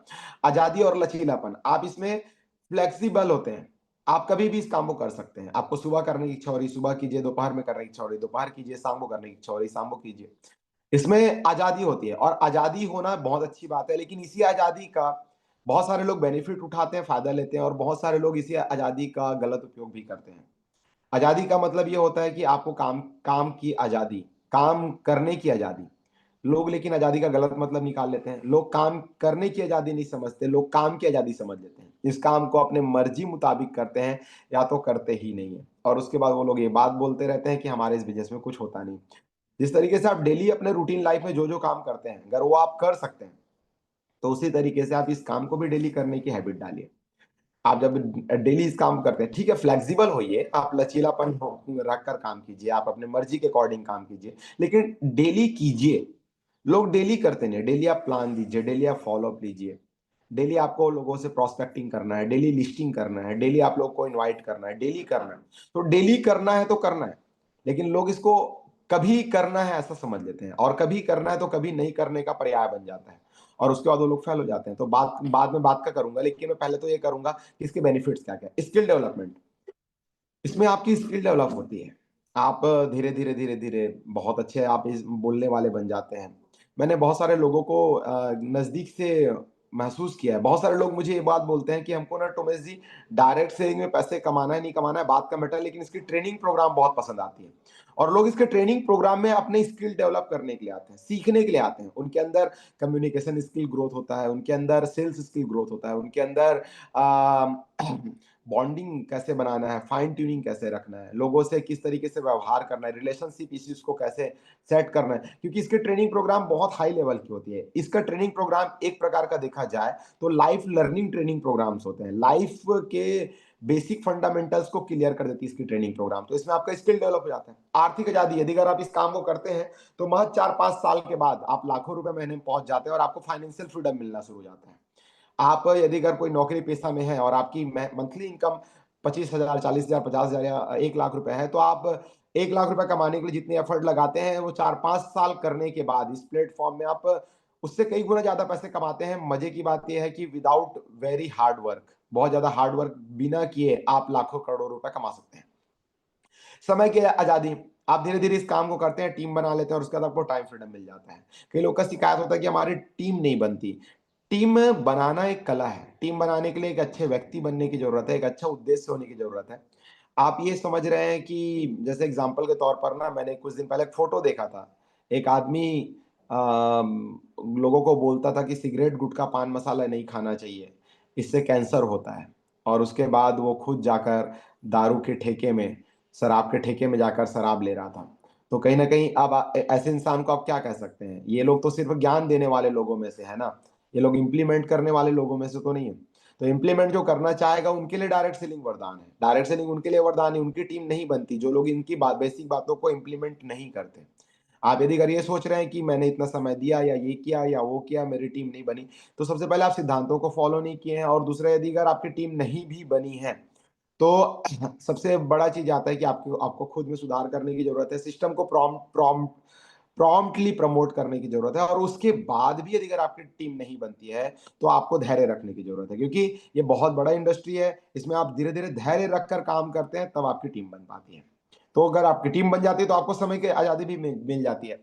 आजादी और लचीलापन। आप इसमें फ्लेक्सिबल होते हैं, आप कभी भी इस काम को कर सकते हैं। आपको सुबह करने की इच्छा हो रही सुबह कीजिए, दोपहर में करने की इच्छा हो रही दोपहर कीजिए, शाम को करने की इच्छा हो रही शाम को कीजिए। इसमें आजादी होती है, और आजादी होना बहुत अच्छी बात है, लेकिन इसी आजादी का बहुत सारे लोग बेनिफिट उठाते हैं, फायदा लेते हैं, और बहुत सारे लोग इसी आजादी का गलत उपयोग भी करते हैं। आजादी का मतलब ये होता है कि आपको काम काम की आजादी, काम करने की आजादी। लोग लेकिन आजादी का गलत मतलब निकाल लेते हैं। लोग काम करने की आजादी नहीं समझते, लोग काम की आजादी समझ लेते हैं। इस काम को अपने मर्जी मुताबिक करते हैं या तो करते ही नहीं है, और उसके बाद वो लोग ये बात बोलते रहते हैं कि हमारे इस बिजनेस में कुछ होता नहीं। जिस तरीके से आप डेली अपने रूटीन लाइफ में जो जो काम करते हैं, अगर वो आप कर सकते हैं, तो उसी तरीके से आप इस काम को भी डेली करने की हैबिट डालिए। आप जब डेली इस काम करते हैं, ठीक है, फ्लेक्सिबल होइए, आप लचीलापन रख कर काम कीजिए, आप अपने मर्जी के अकॉर्डिंग काम कीजिए, लेकिन डेली कीजिए। लोग डेली करते नहीं, डेली आप प्लान दीजिए, डेली आप फॉलो अप लीजिए। डेली आपको लोगों से प्रोस्पेक्टिंग करना है, डेली लिस्टिंग करना है, डेली आप लोग को इनवाइट करना है, डेली करना है। तो डेली करना है तो करना है, लेकिन लोग इसको कभी करना है ऐसा समझ लेते हैं, और कभी करना है तो कभी नहीं करने का पर्याय बन जाता है, और उसके बाद वो लोग फेल हो जाते हैं। तो बात बाद में बात का करूंगा, लेकिन मैं पहले तो ये करूंगा कि इसके बेनिफिट्स क्या क्या। स्किल डेवलपमेंट, इसमें आपकी स्किल डेवलप होती है। आप धीरे धीरे धीरे धीरे बहुत अच्छे आप इस बोलने वाले बन जाते हैं। मैंने बहुत सारे लोगों को नजदीक से महसूस किया है। बहुत सारे लोग मुझे ये बात बोलते हैं कि हमको ना टोमेश जी, डायरेक्ट सेलिंग में पैसे कमाना है नहीं कमाना है बात का मैटर, लेकिन इसकी ट्रेनिंग प्रोग्राम बहुत पसंद आती है। और लोग इसके ट्रेनिंग प्रोग्राम में अपने स्किल डेवलप करने के लिए आते हैं, सीखने के लिए आते हैं। उनके अंदर कम्युनिकेशन स्किल ग्रोथ होता है, उनके अंदर सेल्स स्किल ग्रोथ होता है, उनके अंदर बॉन्डिंग कैसे बनाना है, फाइन ट्यूनिंग कैसे रखना है, लोगों से किस तरीके से व्यवहार करना है, रिलेशनशिप इश्यूज को कैसे सेट करना है, क्योंकि इसके ट्रेनिंग प्रोग्राम बहुत हाई लेवल की होती है। इसका ट्रेनिंग प्रोग्राम एक प्रकार का देखा जाए तो लाइफ लर्निंग ट्रेनिंग प्रोग्राम्स होते हैं। लाइफ के बेसिक फंडामेंटल्स को क्लियर कर देती है इसकी ट्रेनिंग प्रोग्राम। तो इसमें आपका स्किल डेवलप हो जाता है। आर्थिक आजादी, यदि अगर आप इस काम को करते हैं तो महज 4-5 साल के बाद आप लाखों रुपए महीने में पहुंच जाते हैं और आपको फाइनेंशियल फ्रीडम मिलना शुरू हो जाता है। आप यदि अगर कोई नौकरी पेशा में है और आपकी मंथली इनकम 25,000, 40,000, 50,000 या 1 लाख रुपए है, तो आप 1 लाख रुपए कमाने के लिए जितने एफर्ट लगाते हैं वो 4-5 साल करने के बाद इस प्लेटफॉर्म में आप उससे कई गुना ज्यादा पैसे कमाते हैं। मजे की बात यह है कि विदाउट वेरी हार्ड वर्क, बहुत ज्यादा हार्ड वर्क बिना किए आप लाखों करोड़ों रुपए कमा सकते हैं। समय की आजादी, आप धीरे धीरे इस काम को करते हैं, टीम बना लेते हैं, और उसके बाद आपको टाइम फ्रीडम मिल जाता है। कई लोग का शिकायत होता है कि हमारी टीम नहीं बनती। टीम बनाना एक कला है। टीम बनाने के लिए एक अच्छे व्यक्ति बनने की जरूरत है, एक अच्छा उद्देश्य होने की जरूरत है। आप ये समझ रहे हैं कि जैसे एग्जांपल के तौर पर ना, मैंने कुछ दिन पहले एक फोटो देखा था। एक आदमी लोगों को बोलता था कि सिगरेट, गुटखा, पान मसाला नहीं खाना चाहिए, इससे कैंसर होता है। और उसके बाद वो खुद जाकर दारू के ठेके में, शराब के ठेके में जाकर शराब ले रहा था। तो कहीं ना कहीं अब ऐसे इंसान को आप क्या कह सकते हैं? ये लोग तो सिर्फ ज्ञान देने वाले लोगों में से है ना, ये लोग इंप्लीमेंट करने वाले लोगों में से तो नहीं है। तो इंप्लीमेंट जो करना चाहेगा उनके लिए डायरेक्ट सेलिंग वरदान है। डायरेक्ट सेलिंग उनके लिए वरदान है, उनकी टीम नहीं बनती जो लोग इनकी बेसिक बातों को इंप्लीमेंट नहीं करते। आप यदि अगर ये सोच रहे हैं कि मैंने इतना समय दिया या ये किया या वो किया, मेरी टीम नहीं बनी, तो सबसे पहले आप सिद्धांतों को फॉलो नहीं किए हैं, और दूसरा, यदि अगर आपकी टीम नहीं भी बनी है तो सबसे बड़ा चीज आता है कि आपको आपको खुद में सुधार करने की जरूरत है। सिस्टम को प्रॉम्प्टली प्रमोट करने की जरूरत है, और उसके बाद भी यदि अगर आपकी टीम नहीं बनती है तो आपको धैर्य रखने की जरूरत है, क्योंकि ये बहुत बड़ा इंडस्ट्री है। इसमें आप धीरे धीरे धैर्य रखकर काम करते हैं तब आपकी टीम बन पाती है। तो अगर आपकी टीम बन जाती है तो आपको समय की आजादी भी मिल जाती है।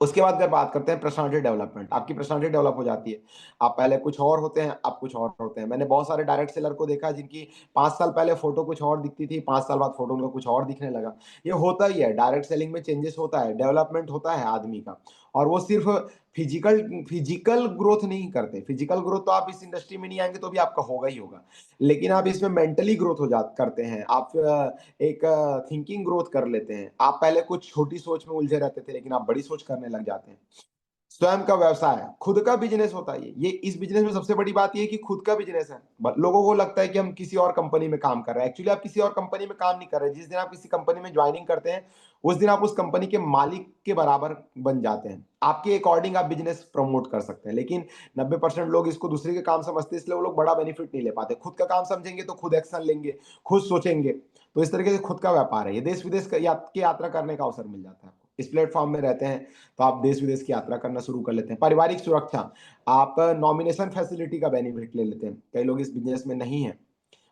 उसके बाद अगर बात करते हैं पर्सनालिटी डेवलपमेंट, आपकी पर्सनालिटी डेवलप हो जाती है। आप पहले कुछ और होते हैं, आप कुछ और होते हैं। मैंने बहुत सारे डायरेक्ट सेलर को देखा जिनकी 5 साल पहले फोटो कुछ और दिखती थी, 5 साल बाद फोटो उनका कुछ और दिखने लगा। ये होता ही है, डायरेक्ट सेलिंग में चेंजेस होता है, डेवलपमेंट होता है आदमी का। और वो सिर्फ फिजिकल फिजिकल ग्रोथ नहीं करते। फिजिकल ग्रोथ तो आप इस इंडस्ट्री में नहीं आएंगे तो भी आपका होगा ही होगा, लेकिन आप इसमें मेंटली ग्रोथ हो जा करते हैं। आप एक थिंकिंग ग्रोथ कर लेते हैं। आप पहले कुछ छोटी सोच में उलझे रहते थे, लेकिन आप बड़ी सोच करने लग जाते हैं। स्वयं का व्यवसाय, खुद का बिजनेस होता है। ये इस बिजनेस में सबसे बड़ी बात ये है कि खुद का बिजनेस है। लोगों को लगता है कि हम किसी और कंपनी में काम कर रहे हैं, एक्चुअली आप किसी और कंपनी में काम नहीं कर रहे। जिस दिन आप किसी कंपनी में ज्वाइनिंग करते हैं उस दिन आप उस कंपनी के मालिक के बराबर बन जाते हैं। आपके अकॉर्डिंग आप बिजनेस प्रमोट कर सकते हैं, लेकिन 90% लोग इसको दूसरे के काम समझते हैं, इसलिए वो लोग बड़ा बेनिफिट नहीं ले पाते। खुद का काम समझेंगे तो खुद एक्शन लेंगे, खुद सोचेंगे। तो इस तरीके से खुद का व्यापार है। ये देश विदेश की यात्रा करने का अवसर मिल जाता है आपको। इस प्लेटफॉर्म में रहते हैं तो आप देश विदेश की यात्रा करना शुरू कर लेते हैं। पारिवारिक सुरक्षा, आप नॉमिनेशन फैसिलिटी का बेनिफिट ले लेते हैं। कई लोग इस बिजनेस में नहीं है,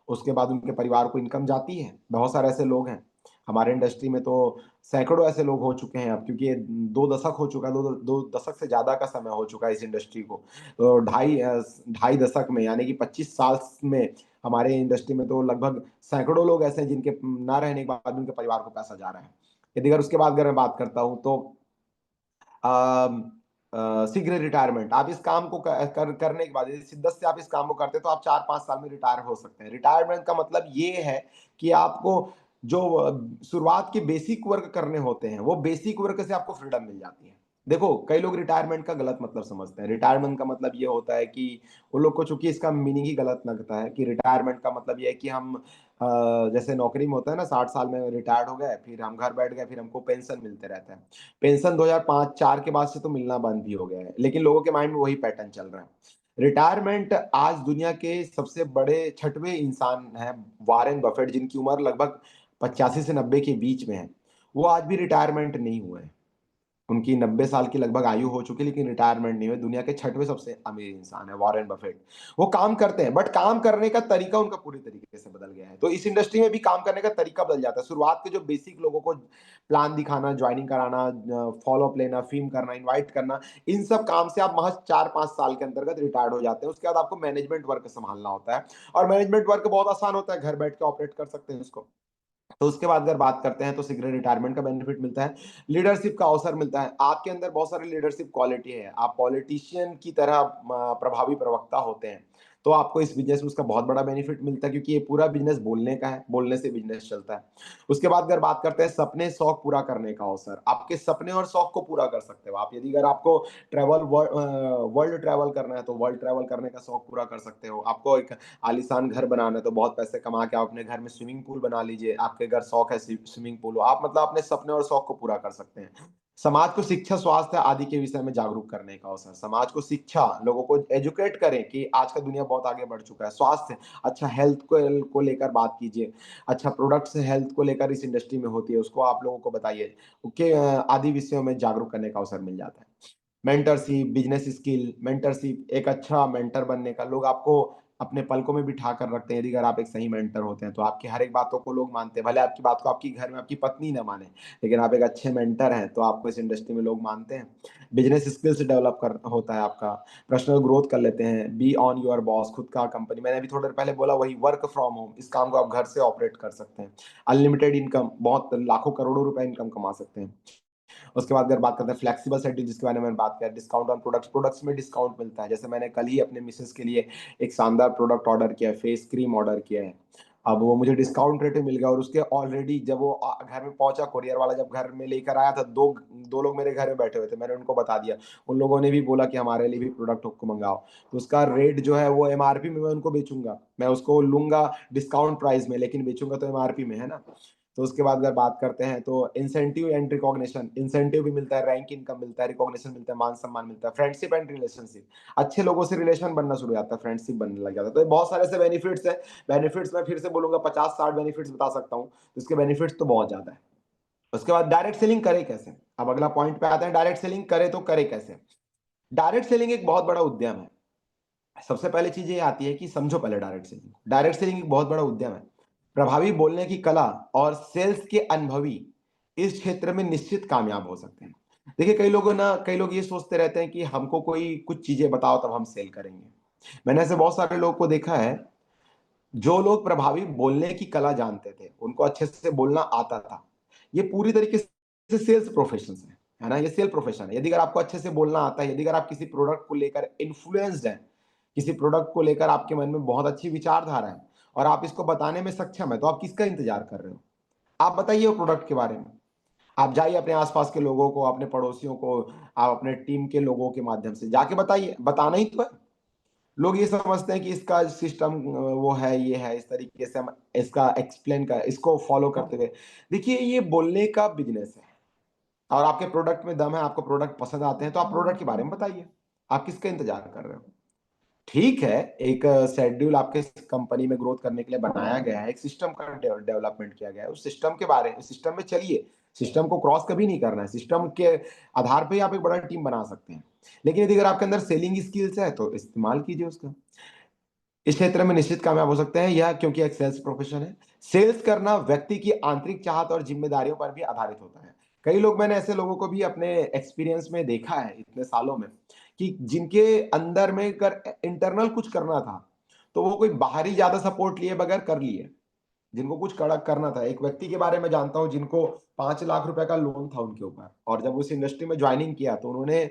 उसके बाद उनके परिवार को इनकम जाती है। बहुत सारे ऐसे लोग हैं हमारे इंडस्ट्री में, तो सैकड़ों ऐसे लोग हो चुके हैं अब, क्योंकि ये 2 दशक हो चुका है, दो दशक से ज्यादा का समय हो चुका है इस इंडस्ट्री को। तो ढाई दशक में, यानी कि 25 साल में हमारे इंडस्ट्री में तो लगभग सैकड़ों लोग ऐसे हैं जिनके ना रहने के बाद उनके परिवार को पैसा जा रहा है। यदि अगर उसके बाद अगर मैं बात करता हूँ तो शीघ्र रिटायरमेंट, आप इस काम को करने के बाद यदि शिद्दत से आप इस काम को करते हैं तो आप 4-5 साल में रिटायर हो सकते हैं। रिटायरमेंट का मतलब ये है कि आपको जो शुरुआत के बेसिक वर्क करने होते हैं, वो बेसिक वर्क से आपको फ्रीडम मिल जाती है। देखो, कई लोग रिटायरमेंट का गलत मतलब समझते हैं। रिटायरमेंट का मतलब ये होता है कि उन लोग को चूँकि इसका मीनिंग ही गलत लगता है कि रिटायरमेंट का मतलब ये है कि हम जैसे नौकरी में होता है ना, 60 साल में रिटायर्ड हो गए, फिर हम घर बैठ गए, फिर हमको पेंशन मिलते रहता है। पेंशन 2005-4 के बाद से तो मिलना बंद भी हो गया है, लेकिन लोगों के माइंड में वही पैटर्न चल रहा है। रिटायरमेंट आज दुनिया के सबसे बड़े छठवें इंसान हैं, वॉरेन बफेट, जिनकी उम्र लगभग 85 से 90 के बीच में है। वो आज भी रिटायरमेंट नहीं हुए हैं। उनकी 90 साल की लगभग आयु हो चुकी है, लेकिन रिटायरमेंट नहीं हुए। दुनिया के छठवें सबसे अमीर इंसान है वॉरेन बफेट। वो काम करते हैं, बट काम करने का तरीका उनका पूरी तरीके से बदल गया है। तो इस इंडस्ट्री में भी काम करने का तरीका बदल जाता है। शुरुआत के जो बेसिक लोगों को प्लान दिखाना, ज्वाइनिंग कराना, फॉलो अप लेना, फ़िल्म करना, इनवाइट करना, इन सब काम से आप महज़ 4-5 साल के अंतर्गत रिटायर्ड हो जाते हैं। उसके बाद आपको मैनेजमेंट वर्क संभालना होता है, और मैनेजमेंट वर्क बहुत आसान होता है, घर बैठ के ऑपरेट कर सकते हैं उसको। तो उसके बाद अगर बात करते हैं तो शीघ्र रिटायरमेंट का बेनिफिट मिलता है, लीडरशिप का अवसर मिलता है। आपके अंदर बहुत सारी लीडरशिप क्वालिटी है, आप पॉलिटिशियन की तरह प्रभावी प्रवक्ता होते हैं, तो आपको इस बिजनेस में उसका बहुत बड़ा बेनिफिट मिलता है, क्योंकि ये पूरा बिजनेस बोलने का है, बोलने से बिजनेस चलता है। उसके बाद अगर बात करते हैं सपने शौक पूरा करने का अवसर, आपके सपने और शौक को पूरा कर सकते हो आप। यदि अगर आपको ट्रैवल वर्ल्ड ट्रैवल करना है तो वर्ल्ड ट्रैवल करने का शौक पूरा कर सकते हो। आपको एक आलीशान घर बनाना है तो बहुत पैसे कमा के आप अपने घर में स्विमिंग पूल बना लीजिए। आपके घर शौक है स्विमिंग पूल हो, आप मतलब अपने सपने और शौक को पूरा कर सकते हैं। समाज को शिक्षा, स्वास्थ्य आदि के विषय में जागरूक करने का अवसर, समाज को शिक्षा, लोगों को एजुकेट करें कि आज का दुनिया बहुत आगे बढ़ चुका है। स्वास्थ्य, अच्छा हेल्थ को लेकर बात कीजिए। अच्छा प्रोडक्ट्स हेल्थ को लेकर इस इंडस्ट्री में होती है, उसको आप लोगों को बताइए। ओके, आदि विषयों में जागरूक करने का अवसर मिल जाता है। मेंटरशिप, बिजनेस स्किल, मेंटरशिप, एक अच्छा मेंटर बनने का, लोग आपको अपने पलकों में बिठा कर रखते हैं। यदि अगर आप एक सही मेंटर होते हैं तो आपकी हर एक बातों को लोग मानते हैं, भले आपकी बात को आपकी घर में आपकी पत्नी ना माने, लेकिन आप एक अच्छे मेंटर हैं तो आपको इस इंडस्ट्री में लोग मानते हैं। बिजनेस स्किल्स डेवलप कर होता है आपका, पर्सनल ग्रोथ कर लेते हैं, बी ऑन योर बॉस, खुद का कंपनी, मैंने अभी थोड़ी देर पहले बोला वही, वर्क फ्रॉम होम, इस काम को आप घर से ऑपरेट कर सकते हैं। अनलिमिटेड इनकम, बहुत लाखों करोड़ों रुपए इनकम कमा सकते हैं। उसके बाद अगर बात करते हैं फ्लेक्सिबल शेड्यूल, जिसके बारे में बात करें, डिस्काउंट ऑन प्रोडक्ट्स, प्रोडक्ट्स में डिस्काउंट मिलता है। जैसे मैंने कल ही अपने मिसेस के लिए एक शानदार प्रोडक्ट ऑर्डर किया है, फेस क्रीम ऑर्डर किया है। अब वो मुझे डिस्काउंट रेट में मिल गया, और उसके ऑलरेडी जब वो घर में पहुंचा, कोरियर वाला जब घर में लेकर आया था, दो दो लोग मेरे घर में बैठे हुए थे, मैंने उनको बता दिया। उन लोगों ने भी बोला कि हमारे लिए भी प्रोडक्ट को मंगाओ। तो उसका रेट जो है वो एमआरपी में मैं उनको बेचूंगा, मैं उसको लूंगा डिस्काउंट प्राइस में, लेकिन बेचूंगा तो एमआरपी में, है ना। तो उसके बाद अगर बात करते हैं तो इंसेंटिव एंड रिकॉग्निशन, इंसेंटिव भी मिलता है, रैंक इनकम मिलता है, रिकॉग्निशन मिलता है, मान सम्मान मिलता है, फ्रेंडशिप एंड रिलेशनशिप, अच्छे लोगों से रिलेशन बनना शुरू हो जाता है, फ्रेंडशिप बनने लग जाता है। तो बहुत सारे ऐसे बेनिफिट्स हैं। बेनिफिट्स मैं फिर से बोलूंगा 50-60 बेनिफिट्स बता सकता हूँ, तो इसके बेनिफिट्स तो बहुत ज्यादा है। उसके बाद डायरेक्ट सेलिंग करे कैसे, अब अगला पॉइंट पे आते हैं, डायरेक्ट सेलिंग करे तो करे कैसे। डायरेक्ट सेलिंग एक बहुत बड़ा उद्यम है। सबसे पहले चीज ये आती है कि समझो पहले डायरेक्ट सेलिंग, डायरेक्ट सेलिंग एक बहुत बड़ा उद्यम है। प्रभावी बोलने की कला और सेल्स के अनुभवी इस क्षेत्र में निश्चित कामयाब हो सकते हैं। देखिए, कई लोग ये सोचते रहते हैं कि हमको कोई कुछ चीजें बताओ तब हम सेल करेंगे। मैंने ऐसे बहुत सारे लोग को देखा है, जो लोग प्रभावी बोलने की कला जानते थे, उनको अच्छे से बोलना आता था, ये पूरी तरीके से सेल्स प्रोफेशन है ना, ये सेल प्रोफेशन है। यदि अगर आपको अच्छे से बोलना आता है, यदि अगर आप किसी प्रोडक्ट को लेकर इन्फ्लुएंस्ड हैं, किसी प्रोडक्ट को लेकर आपके मन में बहुत अच्छी विचारधारा है और आप इसको बताने में सक्षम है, तो आप किसका इंतजार कर रहे हो? आप बताइए वो प्रोडक्ट के बारे में। आप जाइए अपने आसपास के लोगों को, अपने पड़ोसियों को, आप अपने टीम के लोगों के माध्यम से जाके बताइए, बताना ही तो है। लोग ये समझते हैं कि इसका सिस्टम वो है, ये है, इस तरीके से हम इसका एक्सप्लेन कर, इसको फॉलो करते हुए, देखिए ये बोलने का बिजनेस है। और आपके प्रोडक्ट में दम है, आपको प्रोडक्ट पसंद आते हैं, तो आप प्रोडक्ट के बारे में बताइए। आप किसका इंतजार कर रहे हो? ठीक है, एक शेड्यूल आपके कंपनी में ग्रोथ करने के लिए बनाया गया है, एक सिस्टम का डेवलपमेंट किया गया है, उस सिस्टम के बारे में, सिस्टम में चलिए। सिस्टम को क्रॉस कभी नहीं करना है, सिस्टम के आधार पे ही आप एक बड़ा टीम बना सकते हैं। लेकिन यदि अगर आपके अंदर सेलिंग स्किल्स है तो इस्तेमाल कीजिए उसका। इस क्षेत्र में निश्चित कामयाब हो सकते हैं, यह क्योंकि एक सेल्स प्रोफेशन है। सेल्स करना व्यक्ति की आंतरिक चाहत और जिम्मेदारियों पर भी आधारित होता है। कई लोग, मैंने ऐसे लोगों को भी अपने एक्सपीरियंस में देखा है इतने सालों में, कि जिनके अंदर में कर इंटरनल कुछ करना था, तो वो कोई बाहरी ज्यादा सपोर्ट लिए बगैर कर लिए। जिनको कुछ कड़क करना था, एक व्यक्ति के बारे में जानता हूं जिनको 5 लाख रुपए का लोन था उनके ऊपर, और जब उस इंडस्ट्री में ज्वाइनिंग किया तो उन्होंने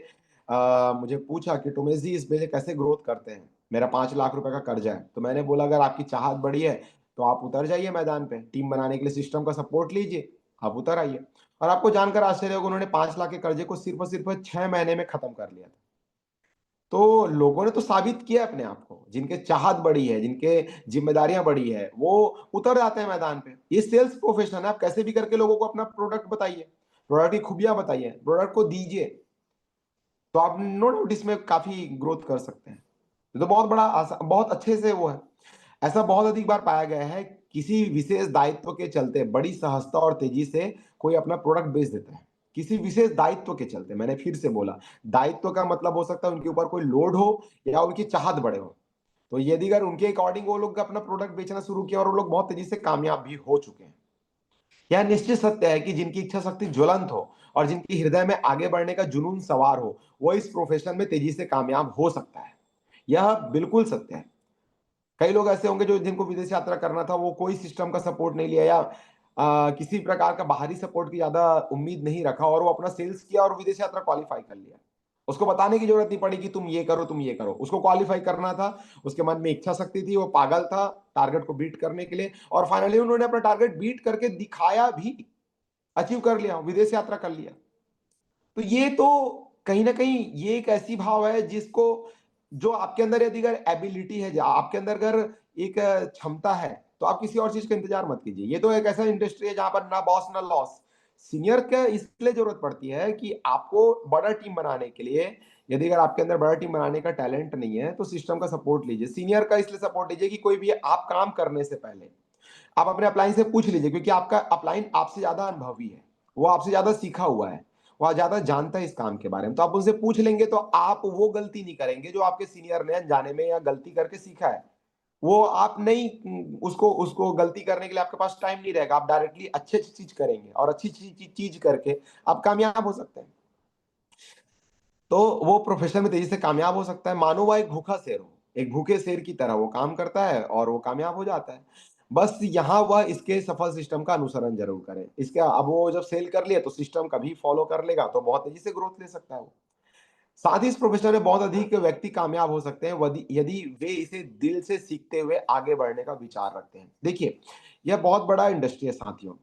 मुझे पूछा कि उमेश जी, इस पे कैसे ग्रोथ करते हैं, मेरा 5 लाख रुपए का कर्जा है। तो मैंने बोला अगर आपकी चाहत बड़ी है तो आप उतर जाइए मैदान पे, टीम बनाने के लिए सिस्टम का सपोर्ट लीजिए, आप उतर आइए। और आपको जानकर आश्चर्य होगा, उन्होंने 5 लाख के कर्जे को सिर्फ और सिर्फ 6 महीने में खत्म कर लिया था। तो लोगों ने तो साबित किया अपने आप को, जिनके चाहत बड़ी है, जिनके जिम्मेदारियां बड़ी है, वो उतर जाते हैं मैदान पे। ये सेल्स प्रोफेशन है, आप कैसे भी करके लोगों को अपना प्रोडक्ट बताइए, प्रोडक्ट की खूबियां बताइए, प्रोडक्ट को दीजिए, तो आप नो डाउट इसमें काफी ग्रोथ कर सकते हैं। ये तो बहुत बड़ा बहुत अच्छे से वो है। ऐसा बहुत अधिक बार पाया गया है, किसी विशेष दायित्व के चलते बड़ी सहजता और तेजी से कोई अपना प्रोडक्ट बेच देता है। किसी विशेष दायित्व के चलते, मैंने फिर से बोला, दायित्व का मतलब हो सकता है उनके ऊपर कोई लोड हो या उनकी चाहत बड़े हो। तो यदि अगर उनके अकॉर्डिंग वो लोग अपना प्रोडक्ट बेचना शुरू किया और वो लोग बहुत तेजी से कामयाब भी हो चुके हैं। यह निश्चित सत्य है कि जिनकी इच्छा शक्ति ज्वलंत हो और जिनकी हृदय में आगे बढ़ने का जुनून सवार हो, वो इस प्रोफेशन में तेजी से कामयाब हो सकता है। यह बिल्कुल सत्य है। कई लोग ऐसे होंगे जो जिनको विदेश यात्रा करना था, वो कोई सिस्टम का सपोर्ट नहीं लिया या किसी प्रकार का बाहरी सपोर्ट की ज्यादा उम्मीद नहीं रखा, और वो अपना सेल्स किया और विदेश यात्रा क्वालिफाई कर लिया। उसको बताने की जरूरत नहीं पड़ी कि तुम ये करो, तुम ये करो। उसको क्वालिफाई करना था, उसके मन में इच्छा शक्ति थी, वो पागल था टारगेट को बीट करने के लिए, और फाइनली उन्होंने अपना टारगेट बीट करके दिखाया भी, अचीव कर लिया, विदेश यात्रा कर लिया। तो ये तो कहीं ना कहीं ये एक ऐसी भाव है जिसको, जो आपके अंदर यदि अगर एबिलिटी है, आपके अंदर अगर एक क्षमता है, तो आप किसी और चीज का इंतजार मत कीजिए। ये तो एक ऐसा इंडस्ट्री है जहां पर ना बॉस ना लॉस। सीनियर का इसलिए जरूरत पड़ती है कि आपको बड़ा टीम बनाने के लिए, यदि अगर आपके अंदर बड़ा टीम बनाने का टैलेंट नहीं है, तो सिस्टम का सपोर्ट लीजिए। सीनियर का इसलिए सपोर्ट लीजिए कि कोई भी आप काम करने से पहले आप अपने अपलाइन से पूछ लीजिए, क्योंकि आपका अपलाइन आपसे ज्यादा अनुभवी है, वो आपसे ज्यादा सीखा हुआ है, वो ज्यादा जानता है इस काम के बारे में। तो आप उनसे पूछ लेंगे तो आप वो गलती नहीं करेंगे जो आपके सीनियर ने अनजाने में या गलती करके सीखा है। वो आप नहीं, उसको उसको गलती करने के लिए आपके पास टाइम नहीं रहेगा। आप डायरेक्टली अच्छी अच्छी चीज करेंगे और अच्छी चीज करके आप कामयाब हो सकते हैं। तो वो प्रोफेशन में तेजी से कामयाब हो सकता है। मानो वह एक भूखा शेर हो, एक भूखे शेर की तरह वो काम करता है और वो कामयाब हो जाता है। बस यहाँ वह इसके सफल सिस्टम का अनुसरण जरूर करे। इसके अब वो जब सेल कर लिया तो सिस्टम कभी फॉलो कर लेगा तो बहुत तेजी से ग्रोथ ले सकता है वो। साथ ही इस प्रोफेशन में बहुत अधिक व्यक्ति कामयाब हो सकते हैं यदि वे इसे दिल से सीखते हुए आगे बढ़ने का विचार रखते हैं। देखिए, यह बहुत बड़ा इंडस्ट्री है साथियों।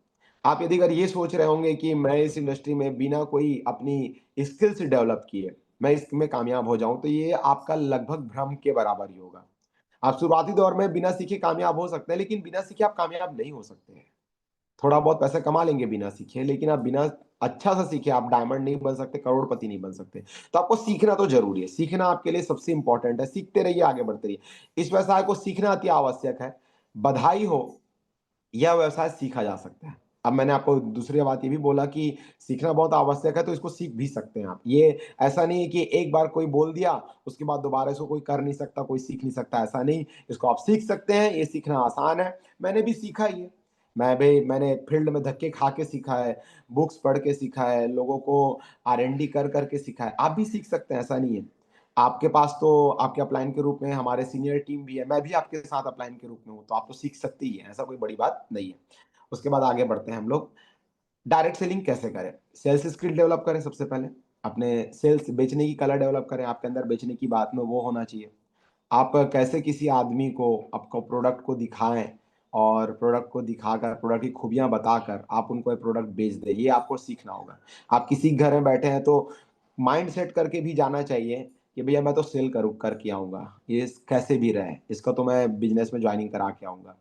आप यदि अगर ये सोच रहे होंगे कि मैं इस इंडस्ट्री में बिना कोई अपनी स्किल्स डेवलप किए मैं इसमें कामयाब हो जाऊं, तो ये आपका लगभग भ्रम के बराबर ही होगा। आप शुरुआती दौर में बिना सीखे कामयाब हो सकते हैं, लेकिन बिना सीखे आप कामयाब नहीं हो सकते हैं। थोड़ा बहुत पैसा कमा लेंगे बिना सीखे, लेकिन आप बिना अच्छा सा सीखे आप डायमंड नहीं बन सकते, करोड़पति नहीं बन सकते। तो आपको सीखना तो जरूरी है, सीखना आपके लिए सबसे इंपॉर्टेंट है। सीखते रहिए, आगे बढ़ते रहिए। इस व्यवसाय को सीखना अति आवश्यक है। बधाई हो, यह व्यवसाय सीखा जा सकता है। अब मैंने आपको दूसरी बात ये भी बोला कि सीखना बहुत आवश्यक है, तो इसको सीख भी सकते हैं आप। ये ऐसा नहीं है कि एक बार कोई बोल दिया उसके बाद दोबारा इसको कोई कर नहीं सकता, कोई सीख नहीं सकता, ऐसा नहीं। इसको आप सीख सकते हैं, ये सीखना आसान है। मैंने भी सीखा ही है। मैंने फील्ड में धक्के खा के सीखा है, बुक्स पढ़ के सीखा है, लोगों को R&D कर करके सीखा है। आप भी सीख सकते हैं, ऐसा नहीं है। आपके पास तो आपके अपलाइन के रूप में हमारे सीनियर टीम भी है, मैं भी आपके साथ अपलाइन के रूप में हूँ, तो आप तो सीख सकते ही हैं, ऐसा कोई बड़ी बात नहीं है। उसके बाद आगे बढ़ते हैं हम लोग। डायरेक्ट सेलिंग कैसे करें? सेल्स स्किल डेवलप करें सबसे पहले। अपने सेल्स बेचने की कला डेवलप करें, आपके अंदर बेचने की बात में वो होना चाहिए। आप कैसे किसी आदमी को आपको प्रोडक्ट को दिखाएं, और प्रोडक्ट को दिखाकर, प्रोडक्ट की खूबियां बताकर आप उनको ये प्रोडक्ट बेच दें, ये आपको सीखना होगा। आप किसी घर में बैठे हैं तो माइंड सेट करके भी जाना चाहिए कि भैया मैं तो सेल करूँ करके आऊंगा, ये कैसे भी रहे, इसका तो मैं बिजनेस में ज्वाइनिंग करा के आऊंगा।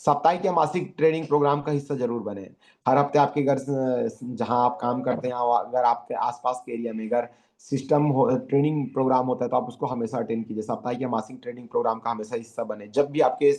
साप्ताहिक या मासिक ट्रेनिंग प्रोग्राम का हिस्सा जरूर बने। हर हफ्ते आपके घर जहां आप काम करते हैं, अगर आपके आसपास के एरिया में अगर सिस्टम हो, ट्रेनिंग प्रोग्राम होता है, तो आप उसको हमेशा अटेंड कीजिए। साप्ताहिक या मासिक ट्रेनिंग प्रोग्राम का हमेशा हिस्सा बने। जब भी आपके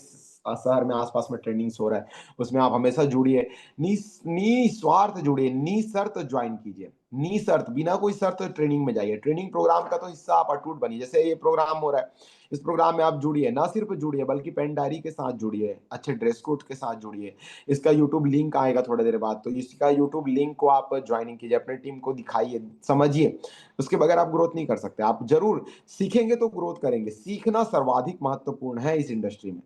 शहर में आसपास में ट्रेनिंग्स हो रहा है, उसमें आप हमेशा जुड़िए। निस्वार्थ जुड़िए, निशर्त ज्वाइन कीजिए। निशर्त, बिना कोई शर्त ट्रेनिंग में जाइए। ट्रेनिंग प्रोग्राम का तो हिस्सा आप अटूट बनिए। जैसे ये प्रोग्राम हो रहा है, इस प्रोग्राम में आप जुड़िए, ना सिर्फ जुड़िए बल्कि पेन डायरी के साथ जुड़िए, अच्छे ड्रेस कोड के साथ जुड़िए। इसका यूट्यूब लिंक आएगा थोड़ी देर बाद, तो इसका यूट्यूब लिंक को आप ज्वाइनिंग कीजिए, अपने टीम को दिखाइए, समझिए। उसके बगैर आप ग्रोथ नहीं कर सकते। आप जरूर सीखेंगे तो ग्रोथ करेंगे। सीखना सर्वाधिक महत्वपूर्ण है इस इंडस्ट्री में।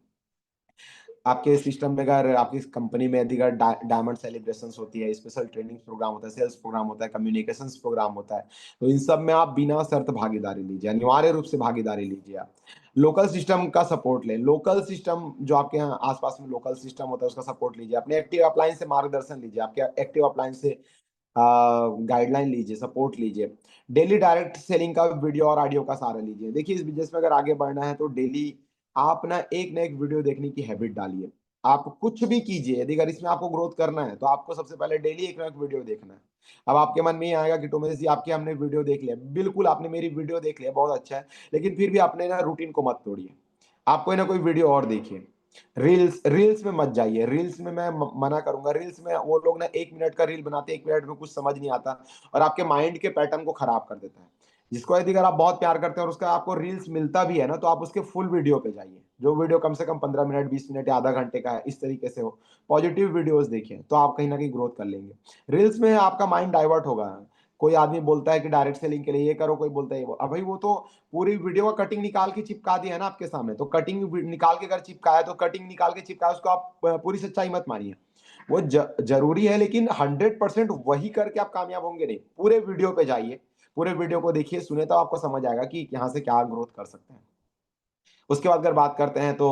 आपके सिस्टम में अगर आपकी कंपनी में यदि अगर डायमंड सेलिब्रेशंस होती है, स्पेशल ट्रेनिंग प्रोग्राम होता है, सेल्स प्रोग्राम होता है, कम्युनिकेशंस प्रोग्राम होता है, तो इन सब में आप बिना शर्त भागीदारी लीजिए, अनिवार्य रूप से भागीदारी लीजिए आप। लोकल सिस्टम का सपोर्ट लें, लोकल सिस्टम जो आपके यहाँ आसपास में लोकल सिस्टम होता है उसका सपोर्ट लीजिए, अपने एक्टिव अपलाइन से मार्गदर्शन लीजिए, आपके एक्टिव अपलाइन से गाइडलाइन लीजिए, सपोर्ट लीजिए। डेली डायरेक्ट सेलिंग का वीडियो और ऑडियो का सहारा लीजिए। देखिए, इस बिजनेस में अगर आगे बढ़ना है तो डेली आप ना एक वीडियो देखने की हैबिट डालिए। आप कुछ भी कीजिए, यदि अगर इसमें आपको ग्रोथ करना है तो आपको सबसे पहले डेली एक ना एक वीडियो देखना है। अब आपके मन में ये आएगा कि टोमेश जी आपके हमने वीडियो देख लिया। बिल्कुल, आपने मेरी वीडियो देख लिया, बहुत अच्छा है, लेकिन फिर भी अपने ना रूटीन को मत तोड़िए। आप कोई ना कोई वीडियो और देखिए। रील्स रील्स में मत जाइए। रील्स में मैं मना करूंगा। रील्स में वो लोग ना 1 मिनट का रील बनाते हैं, 1 मिनट में कुछ समझ नहीं आता और आपके माइंड के पैटर्न को खराब कर देता है। जिसको यदि अगर आप बहुत प्यार करते हैं और उसका आपको रील्स मिलता भी है ना, तो आप उसके फुल वीडियो पे जाइए, जो वीडियो कम से कम 15 मिनट, 20 मिनट या आधा घंटे का है, इस तरीके से हो। पॉजिटिव वीडियोस देखिए, तो आप कहीं ना कहीं ग्रोथ कर लेंगे। रील्स में आपका माइंड डाइवर्ट होगा। कोई आदमी बोलता है कि डायरेक्ट सेलिंग के लिए ये करो, कोई बोलता है वो। अब भाई वो तो पूरी वीडियो का कटिंग निकाल के चिपका दिया है ना आपके सामने, तो कटिंग निकाल के अगर चिपकाया तो कटिंग निकाल के चिपकाया, उसको आप पूरी सच्चाई मत मानिए। वो जरूरी है, लेकिन 100% वही करके आप कामयाब होंगे नहीं। पूरे वीडियो पे जाइए, पूरे वीडियो को देखिए, सुने, तो आपको समझ आएगा कि यहाँ से क्या ग्रोथ कर सकते हैं। उसके बाद अगर बात करते हैं तो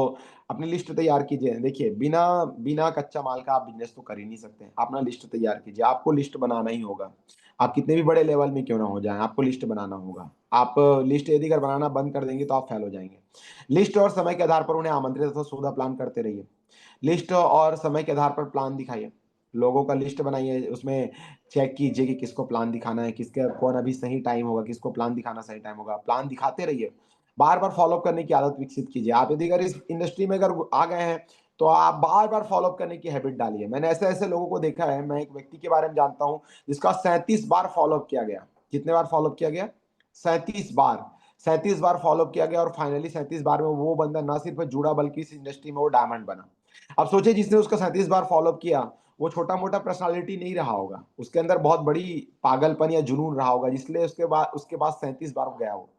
अपनी लिस्ट तैयार कीजिए। देखिए, बिना बिना कच्चा माल का आप बिजनेस तो कर ही नहीं सकते। अपना लिस्ट तैयार कीजिए, आपको लिस्ट बनाना ही होगा। आप कितने भी बड़े लेवल में क्यों ना हो जाएं, आपको लिस्ट बनाना होगा। आप लिस्ट यदि अगर बनाना बंद कर देंगे तो आप फेल हो जाएंगे। लिस्ट और समय के आधार पर उन्हें आमंत्रित अथवा सौदा प्लान करते रहिए। लिस्ट और समय के आधार पर प्लान दिखाइए। लोगों का लिस्ट बनाइए, उसमें चेक कीजिए कि किसको प्लान दिखाना है, किसके कौन अभी सही टाइम होगा, किसको प्लान दिखाना सही टाइम होगा। प्लान दिखाते रहिए। बार बार फॉलोअप करने की आदत विकसित कीजिए। आप यदि अगर इस इंडस्ट्री में अगर आ गए हैं तो आप बार बार फॉलोअप करने की हैबिट डालिए। मैंने ऐसे ऐसे लोगों को देखा है। मैं एक व्यक्ति के बारे में जानता हूं जिसका 37 बार फॉलोअप किया गया। कितने बार फॉलोअप किया गया? 37 बार। 37 बार फॉलोअप किया गया और फाइनली 37 बार में वो बंदा ना सिर्फ जुड़ा बल्कि इस इंडस्ट्री में वो डायमंड बना। अब सोचिए, जिसने उसका 37 बार फॉलोअप किया, वो छोटा मोटा पर्सनालिटी नहीं रहा होगा, उसके अंदर बहुत बड़ी पागलपन या जुनून रहा होगा, जिसलिए उसके बाद 37 बार गया वो।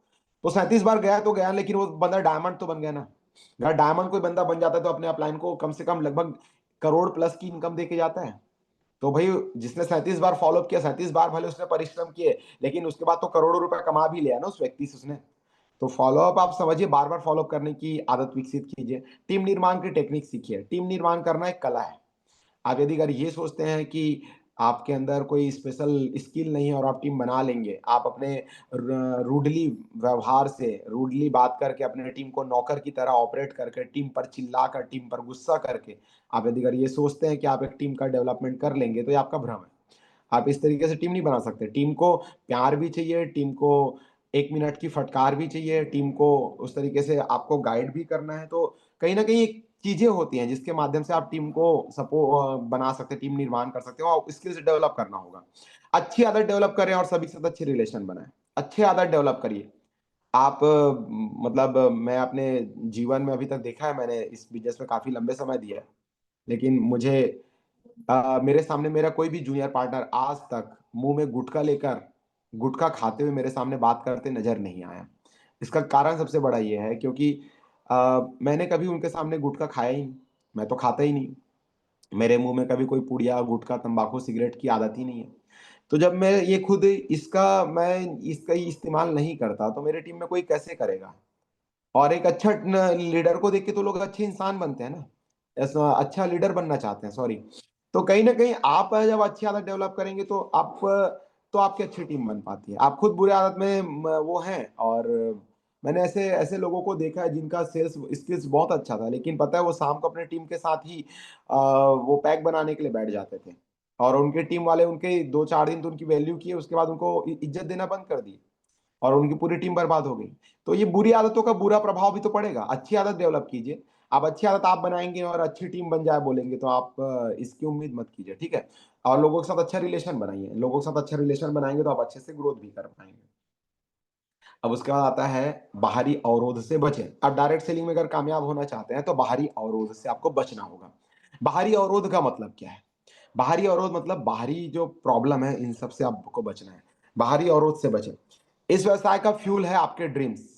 तो 37 बार गया तो गया, लेकिन वो बंदा डायमंड तो बन गया ना। अगर डायमंड कोई बंदा बन जाता है तो अपने अपलाइन को कम से कम लगभग करोड़ प्लस की इनकम देके जाता है। तो भाई, जिसने 37 बार फॉलोअप किया, 37 बार भले उसने परिश्रम किए, लेकिन उसके बाद तो करोड़ों रुपए कमा भी लिया ना उस व्यक्ति से उसने। तो फॉलोअप आप समझिए, बार बार फॉलोअप करने की आदत विकसित कीजिए। टीम निर्माण की टेक्निक सीखिए। टीम निर्माण करना एक कला है। आप यदि अगर ये सोचते हैं कि आपके अंदर कोई स्पेशल स्किल नहीं है और आप टीम बना लेंगे, आप अपने रूडली व्यवहार से, रूडली बात करके, अपने टीम को नौकर की तरह ऑपरेट करके, टीम पर चिल्लाकर, टीम पर गुस्सा करके, आप यदि अगर ये सोचते हैं कि आप एक टीम का डेवलपमेंट कर लेंगे, तो ये आपका भ्रम है। आप इस तरीके से टीम नहीं बना सकते। टीम को प्यार भी चाहिए, टीम को 1 मिनट की फटकार भी चाहिए, टीम को उस तरीके से आपको गाइड भी करना है। तो कहीं ना कहीं एक चीजें होती हैं जिसके माध्यम से आप टीम को बना सकते हैं, टीम निर्माण कर सकते हो, और स्किल्स डेवलप करना होगा। अच्छी आदत डेवलप करें और सभी के साथ अच्छे रिलेशन बनाएं। अच्छी आदत डेवलप करिए। आप मतलब मैं अपने जीवन में अभी तक देखा है, मैंने इस बिजनेस में काफी लंबे समय दिया है, लेकिन मुझे मेरे सामने मेरा कोई भी जूनियर पार्टनर आज तक मुंह में गुटखा लेकर, गुटखा खाते हुए मेरे सामने बात करते नजर नहीं आया। इसका कारण सबसे बड़ा ये है क्योंकि मैंने कभी उनके सामने गुटखा खाया ही नहीं। मैं तो खाता ही नहीं। मेरे मुंह में कभी कोई पुड़िया, गुटखा, तंबाकू, सिगरेट की आदत ही नहीं है। तो जब मैं इसका ही इस्तेमाल नहीं करता तो मेरे टीम में कोई कैसे करेगा? और एक अच्छा लीडर को देख के तो लोग अच्छे इंसान बनते हैं ना, ऐसा अच्छा लीडर बनना चाहते हैं, सॉरी। तो कहीं ना कहीं आप जब अच्छी आदत डेवलप करेंगे तो आपकी अच्छी टीम बन पाती है। आप खुद बुरे आदत में वो हैं। और मैंने ऐसे ऐसे लोगों को देखा है जिनका सेल्स स्किल्स बहुत अच्छा था, लेकिन पता है वो शाम को अपने टीम के साथ ही वो पैक बनाने के लिए बैठ जाते थे। और उनके टीम वाले उनके 2-4 दिन तो उनकी वैल्यू किए, उसके बाद उनको इज्जत देना बंद कर दी और उनकी पूरी टीम बर्बाद हो गई। तो ये बुरी आदतों का बुरा प्रभाव भी तो पड़ेगा। अच्छी आदत डेवलप कीजिए। आप अच्छी आदत आप बनाएंगे और अच्छी टीम बन जाए बोलेंगे, तो आप इसकी उम्मीद मत कीजिए, ठीक है। और लोगों के साथ अच्छा रिलेशन बनाइए। लोगों के साथ अच्छा रिलेशन बनाएंगे तो आप अच्छे से ग्रोथ भी कर पाएंगे। अब उसके बाद आता है बाहरी अवरोध से बचें। आप डायरेक्ट सेलिंग में अगर कामयाब होना चाहते हैं तो बाहरी अवरोध से आपको बचना होगा। बाहरी अवरोध का मतलब क्या है? बाहरी अवरोध मतलब बाहरी जो प्रॉब्लम है, इन सब से आपको बचना है। बाहरी अवरोध से बचें। इस व्यवसाय का फ्यूल है आपके ड्रीम्स।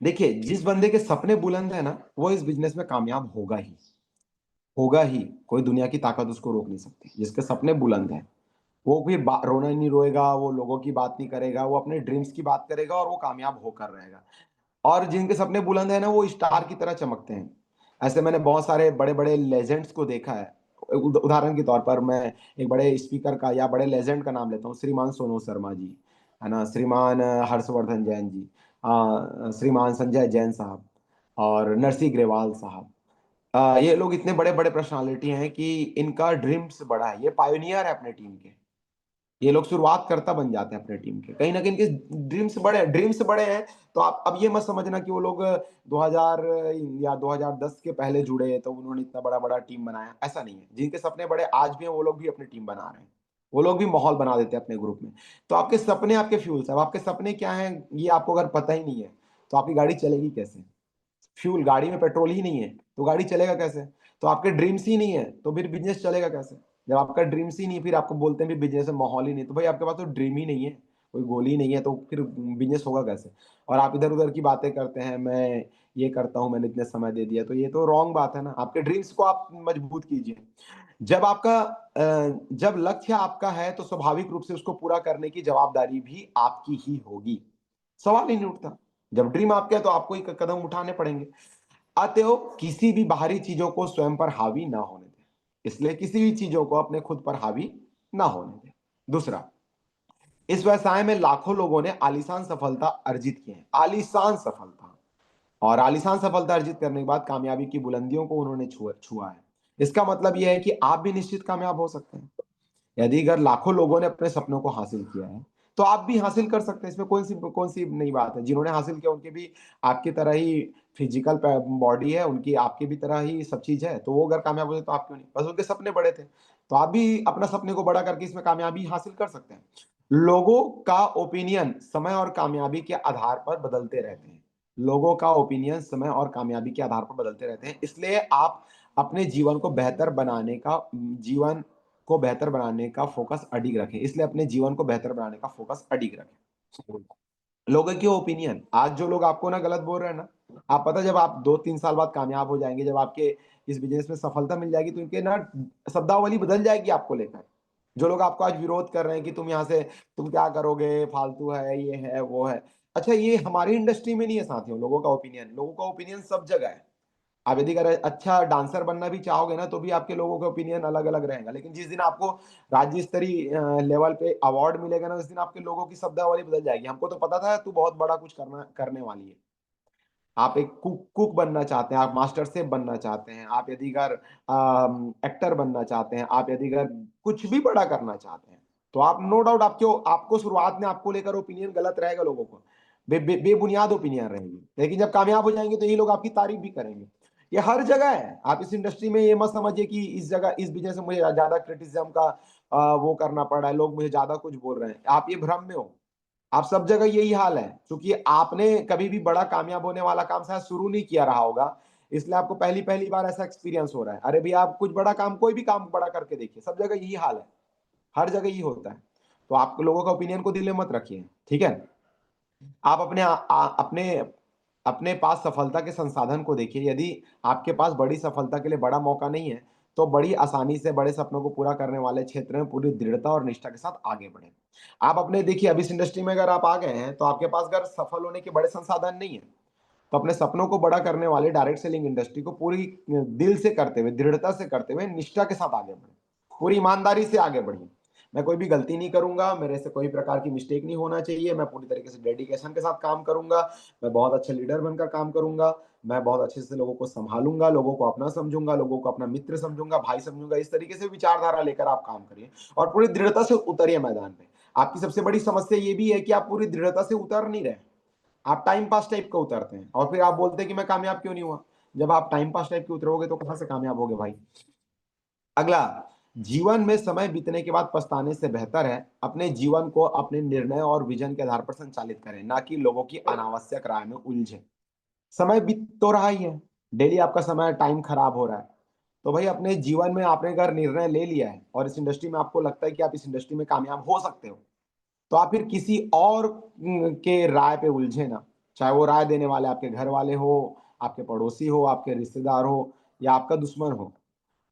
देखिए, जिस बंदे के सपने बुलंद है ना, वो इस बिजनेस में कामयाब होगा ही। होगा ही, कोई दुनिया की ताकत उसको रोक नहीं सकती। जिसके सपने बुलंद हैं, वो फिर रोना नहीं रोएगा, वो लोगों की बात नहीं करेगा, वो अपने ड्रीम्स की बात करेगा और वो कामयाब होकर रहेगा। और जिनके सपने बुलंद है ना, वो स्टार की तरह चमकते हैं। ऐसे मैंने बहुत सारे बड़े-बड़े लेजेंड्स को देखा है। उदाहरण के तौर पर मैं एक बड़े स्पीकर का या बड़े लेजेंड का नाम लेता हूँ, श्रीमान सोनू शर्मा जी, है ना? श्रीमान हर्षवर्धन जैन जी, श्रीमान संजय जैन साहब और नरसिंह ग्रेवाल साहब। ये लोग इतने बड़े-बड़े पर्सनैलिटी हैं कि इनका ड्रीम्स बड़ा है, ये पायोनियर है अपने टीम के। ये लोग शुरुआतकर्ता बन जाते हैं अपने टीम के। कहीं न कहीं इनके ड्रीम्स बड़े हैं, तो आप अब ये मत समझना कि वो लोग 2000 या 2010 के पहले जुड़े, तो उन्होंने इतना बड़ा-बड़ा टीम बनाया, ऐसा नहीं है। जिनके सपने बड़े आज भी हैं, वो लोग भी अपनी टीम बना रहे हैं। वो लोग भी माहौल बना देते हैं अपने ग्रुप में। तो आपके सपने आपके फ्यूल्स हैं, अब आपके सपने क्या हैं, ये आपको अगर पता ही नहीं है, तो आपकी गाड़ी चलेगी कैसे? फ्यूल गाड़ी में पेट्रोल ही नहीं है, तो गाड़ी चलेगा कैसे? तो आपके ड्रीम्स ही नहीं है, तो फिर बिज़नेस चलेगा कैसे? जब आपका ड्रीम्स ही नहीं, फिर आपको बोलते हैं भी बिज़नेस में माहौल ही नहीं, तो भाई आपके पास तो ड्रीम ही नहीं है, कोई गोल ही नहीं है, तो फिर बिज़नेस होगा कैसे? और आप इधर-उधर की बातें करते हैं, मैं ये करता हूँ, मैंने इतने समय दे दिया, तो ये तो रॉन्ग बात है ना। आपके ड्रीम्स को आप मजबूत कीजिए। जब लक्ष्य आपका है, तो स्वाभाविक रूप से उसको पूरा करने की जवाबदारी भी आपकी ही होगी। सवाल ही नहीं उठता। जब ड्रीम आपके है, तो आपको ही क कदम उठाने पड़ेंगे। अतएव किसी भी बाहरी चीज़ों को स्वयं पर हावी ना होने दें। इसलिए किसी भी चीज़ों को अपने खुद पर हावी ना होने दें। दूसरा, इस व्यवसाय में लाखों लोगों ने आलीशान सफलता अर्जित की है। आलीशान सफलता। और आलीशान सफलता अर्जित करने के बाद कामयाबी की बुलंदियों को उन्होंने छुआ है। इसका मतलब यह है कि आप भी निश्चित कामयाब हो सकते हैं। यदि अगर लाखों लोगों ने अपने सपनों को हासिल किया है, तो आप भी हासिल कर सकते हैं। इसमें कौन-सी नई बात है। जिन्होंने हासिल किया उनके भी आपकी तरह ही फिजिकल बॉडी है, उनकी आपकी भी तरह ही सब चीज़ है। तो वो अगर कामयाब हो जाए तो आप क्यों नहीं? बस उनके सपने बड़े थे। तो आप भी अपना सपने को बड़ा करके इसमें कामयाबी हासिल कर सकते हैं। लोगों का ओपिनियन समय और कामयाबी के आधार पर बदलते रहते हैं। लोगों का ओपिनियन समय और कामयाबी के आधार पर बदलते रहते हैं। इसलिए आप अपने जीवन को बेहतर बनाने का फ़ोकस अडिग रखें। इसलिए अपने जीवन को बेहतर बनाने का फ़ोकस अडिग रखें। लोगों के ओपिनियन, आज जो लोग आपको ना गलत बोल रहे हैं ना, आप पता है जब आप 2-3 साल बाद कामयाब हो जाएँगे, जब आपके इस बिज़नेस में सफलता मिल जाएगी, तो इनके ना शब्दावली बदल जाएगी आपको लेकर। जो लोग आपको आज विरोध कर रहे हैं कि तुम यहाँ से तुम क्या करोगे, फालतू है, ये है, वो है। अच्छा, ये हमारी इंडस्ट्री में नहीं है साथियों लोगों का ओपिनियन। लोगों का ओपिनियन सब जगह है। आप यदि अगर अच्छा डांसर बनना भी चाहोगे ना, तो भी आपके लोगों का ओपिनियन अलग-अलग रहेगा। लेकिन जिस दिन आपको राज्य स्तरीय लेवल पे अवार्ड मिलेगा ना, उस दिन आपके लोगों की शब्दावली बदल जाएगी। हमको तो पता था तू बहुत बड़ा कुछ करने वाली है। आप एक कुक बनना चाहते हैं, आप मास्टर शेफ़ बनना चाहते हैं, आप यदि अगर एक्टर बनना चाहते हैं, आप यदि अगर कुछ भी बड़ा करना चाहते हैं, तो आप नो डाउट आपको आपको शुरुआत में आपको लेकर ओपिनियन गलत रहेगा लोगों को। बेबुनियाद ओपिनियन रहेगी। लेकिन जब कामयाब हो जाएँगे तो यही लोग आपकी तारीफ़ भी करेंगे। ये हर जगह है। आप इस इंडस्ट्री में ये मत समझिए कि इस जगह इस बिज़नेस में मुझे ज़्यादा क्रिटिसिज़्म का वो करना पड़ रहा है, लोग मुझे ज़्यादा कुछ बोल रहे हैं। आप ये भ्रम में हो। आप सब जगह यही हाल है, क्योंकि आपने कभी भी बड़ा कामयाब होने वाला काम शायद शुरू नहीं किया रहा होगा, इसलिए आपको पहली-पहली बार ऐसा एक्सपीरियंस हो रहा है। अरे भईया, आप कुछ बड़ा काम कोई भी काम बड़ा करके देखिए, सब जगह यही हाल है, हर जगह यही होता है। तो आप लोगों का ओपिनियन को दिल में मत रखिए, ठीक है? आप अपने पास सफलता के संसाधन को देखिए। यदि आपके पास बड़ी सफलता के लिए बड़ा मौका नहीं है, तो बड़ी आसानी से बड़े सपनों को पूरा करने वाले क्षेत्र में पूरी दृढ़ता और निष्ठा के साथ आगे बढ़ें। आप अपने देखिए, अब इस इंडस्ट्री में अगर आप आ गए हैं, तो आपके पास अगर सफल होने के बड़े संसाधन नहीं है, तो अपने सपनों को बड़ा करने वाले डायरेक्ट सेलिंग इंडस्ट्री को पूरी दिल से करते हुए, दृढ़ता से करते हुए, निष्ठा के साथ आगे बढ़ें। पूरी ईमानदारी से आगे बढ़िए। मैं कोई भी गलती नहीं करूँगा, मेरे से कोई प्रकार की मिस्टेक नहीं होना चाहिए, मैं पूरी तरीके से डेडिकेशन के साथ काम करूँगा, मैं बहुत अच्छे लीडर बनकर काम करूँगा, मैं बहुत अच्छे से लोगों को सँभालूँगा, लोगों को अपना समझूँगा, लोगों को अपना मित्र समझूँगा, भाई समझूँगा। इस तरीके से विचारधारा लेकर आप काम करिए और पूरी दृढ़ता से उतरिए मैदान पे। आपकी सबसे बड़ी समस्या ये भी है कि आप पूरी दृढ़ता से उतर नहीं रहे। आप टाइम पास टाइप का उतरते हैं और फिर आप बोलते हैं कि मैं कामयाब क्यों नहीं हुआ? जब आप टाइम पास टाइप के उतरोगे तो कहाँ से कामयाब होगे भाई? अगला, जीवन में समय बीतने के बाद पछताने से बेहतर है अपने जीवन को अपने निर्णय और विजन के आधार पर संचालित करें, ना कि लोगों की अनावश्यक राय में उलझें। समय बीत तो रहा ही है, डेली आपका समय टाइम खराब हो रहा है। तो भाई अपने जीवन में आपने अगर निर्णय ले लिया है और इस इंडस्ट्री में आपको लगता है कि आप इस इंडस्ट्री में कामयाब हो सकते हो, तो आप फिर किसी और के राय पे उलझे ना। चाहे वो राय देने वाले आपके घर वाले हो, आपके पड़ोसी हो, आपके रिश्तेदार हो या आपका दुश्मन हो।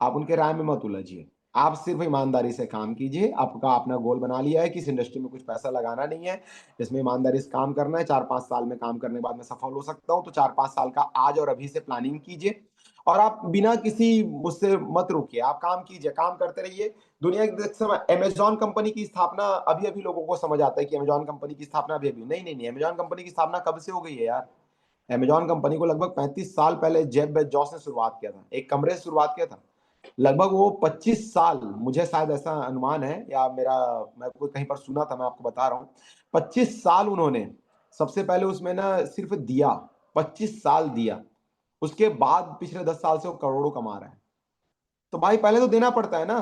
आप उनके राय में मत उलझिए। आप सिर्फ़ ईमानदारी से काम कीजिए। आपका अपना गोल बना लिया है कि इस इंडस्ट्री में कुछ पैसा लगाना नहीं है, इसमें ईमानदारी से काम करना है। 4-5 साल में काम करने के बाद मैं सफल हो सकता हूँ, तो 4-5 साल का आज और अभी से प्लानिंग कीजिए और आप बिना किसी मुझसे मत रुकिए, आप काम कीजिए, काम करते रहिए। दुनिया के देख समय अमेज़न कंपनी की स्थापना अभी-अभी लोगों को समझ आता है कि अमेज़न कंपनी की स्थापना अभी-अभी नहीं, नहीं, नहीं, अमेज़न कंपनी की स्थापना कब से हो गई है यार। अमेज़न कंपनी को लगभग 35 साल पहले जेफ बेज़ोस ने शुरुआत किया था। एक कमरे से शुरुआत किया था। लगभग वो 25 साल, मुझे शायद ऐसा अनुमान है या मेरा मैं कोई कहीं पर सुना था, मैं आपको बता रहा हूँ। 25 साल उन्होंने सबसे पहले उसमें ना सिर्फ़ दिया, 25 साल दिया। उसके बाद पिछले 10 साल से वो करोड़ों कमा रहा है। तो भाई पहले तो देना पड़ता है ना,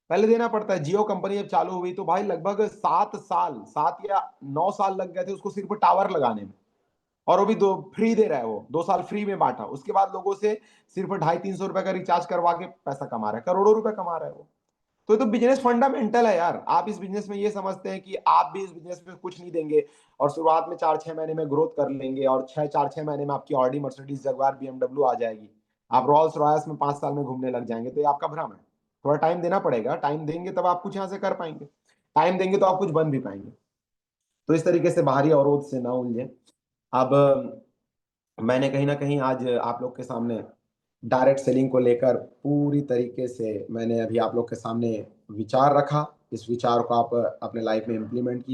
पहले देना पड़ता है। जियो कंपनी जब चालू हुई तो भाई लगभग 7 साल, 7 या 9 साल लग गए थे उसको सिर्फ़ टावर लगाने में। और वो भी दो फ्री दे रहा है वो, 2 साल फ्री में बाँटा। उसके बाद लोगों से सिर्फ़ ₹250-300 का रिचार्ज करवा के पैसा कमा रहा है, करोड़ों रुपए कमा रहा है वो। तो ये तो बिज़नेस फंडामेंटल है यार। आप इस बिज़नेस में ये समझते हैं कि आप भी इस बिज़नेस में कुछ नहीं देंगे और शुरुआत में 4-6 महीने में ग्रोथ कर लेंगे और 4-6 महीने में आपकी ऑडी, मर्सिडीज़, जगुआर, बीएमडब्ल्यू आ जाएगी। आप रोल्स-रॉयस में 5 साल में घूमने लग जाएँगे, तो ये आपका भ्रम है। थोड़ा टाइम देना पड़ेगा, टाइम देंगे तब आप कुछ यहाँ से कर पाएँगे। टाइम देंगे तो आप कुछ बन भी पाएँगे। तो इस तरीके से बाहरी अवरोध से ना उलझें। अब मैंने कहीं न कहीं आज आप लोग के सामने डायरेक्ट सेलिंग को लेकर पूरी तरीके से मैंने अभी आप लोग के सामने विचार रखा। इस विचार को आप अपने लाइफ़ में इम्प्लीमेंट कीजिए।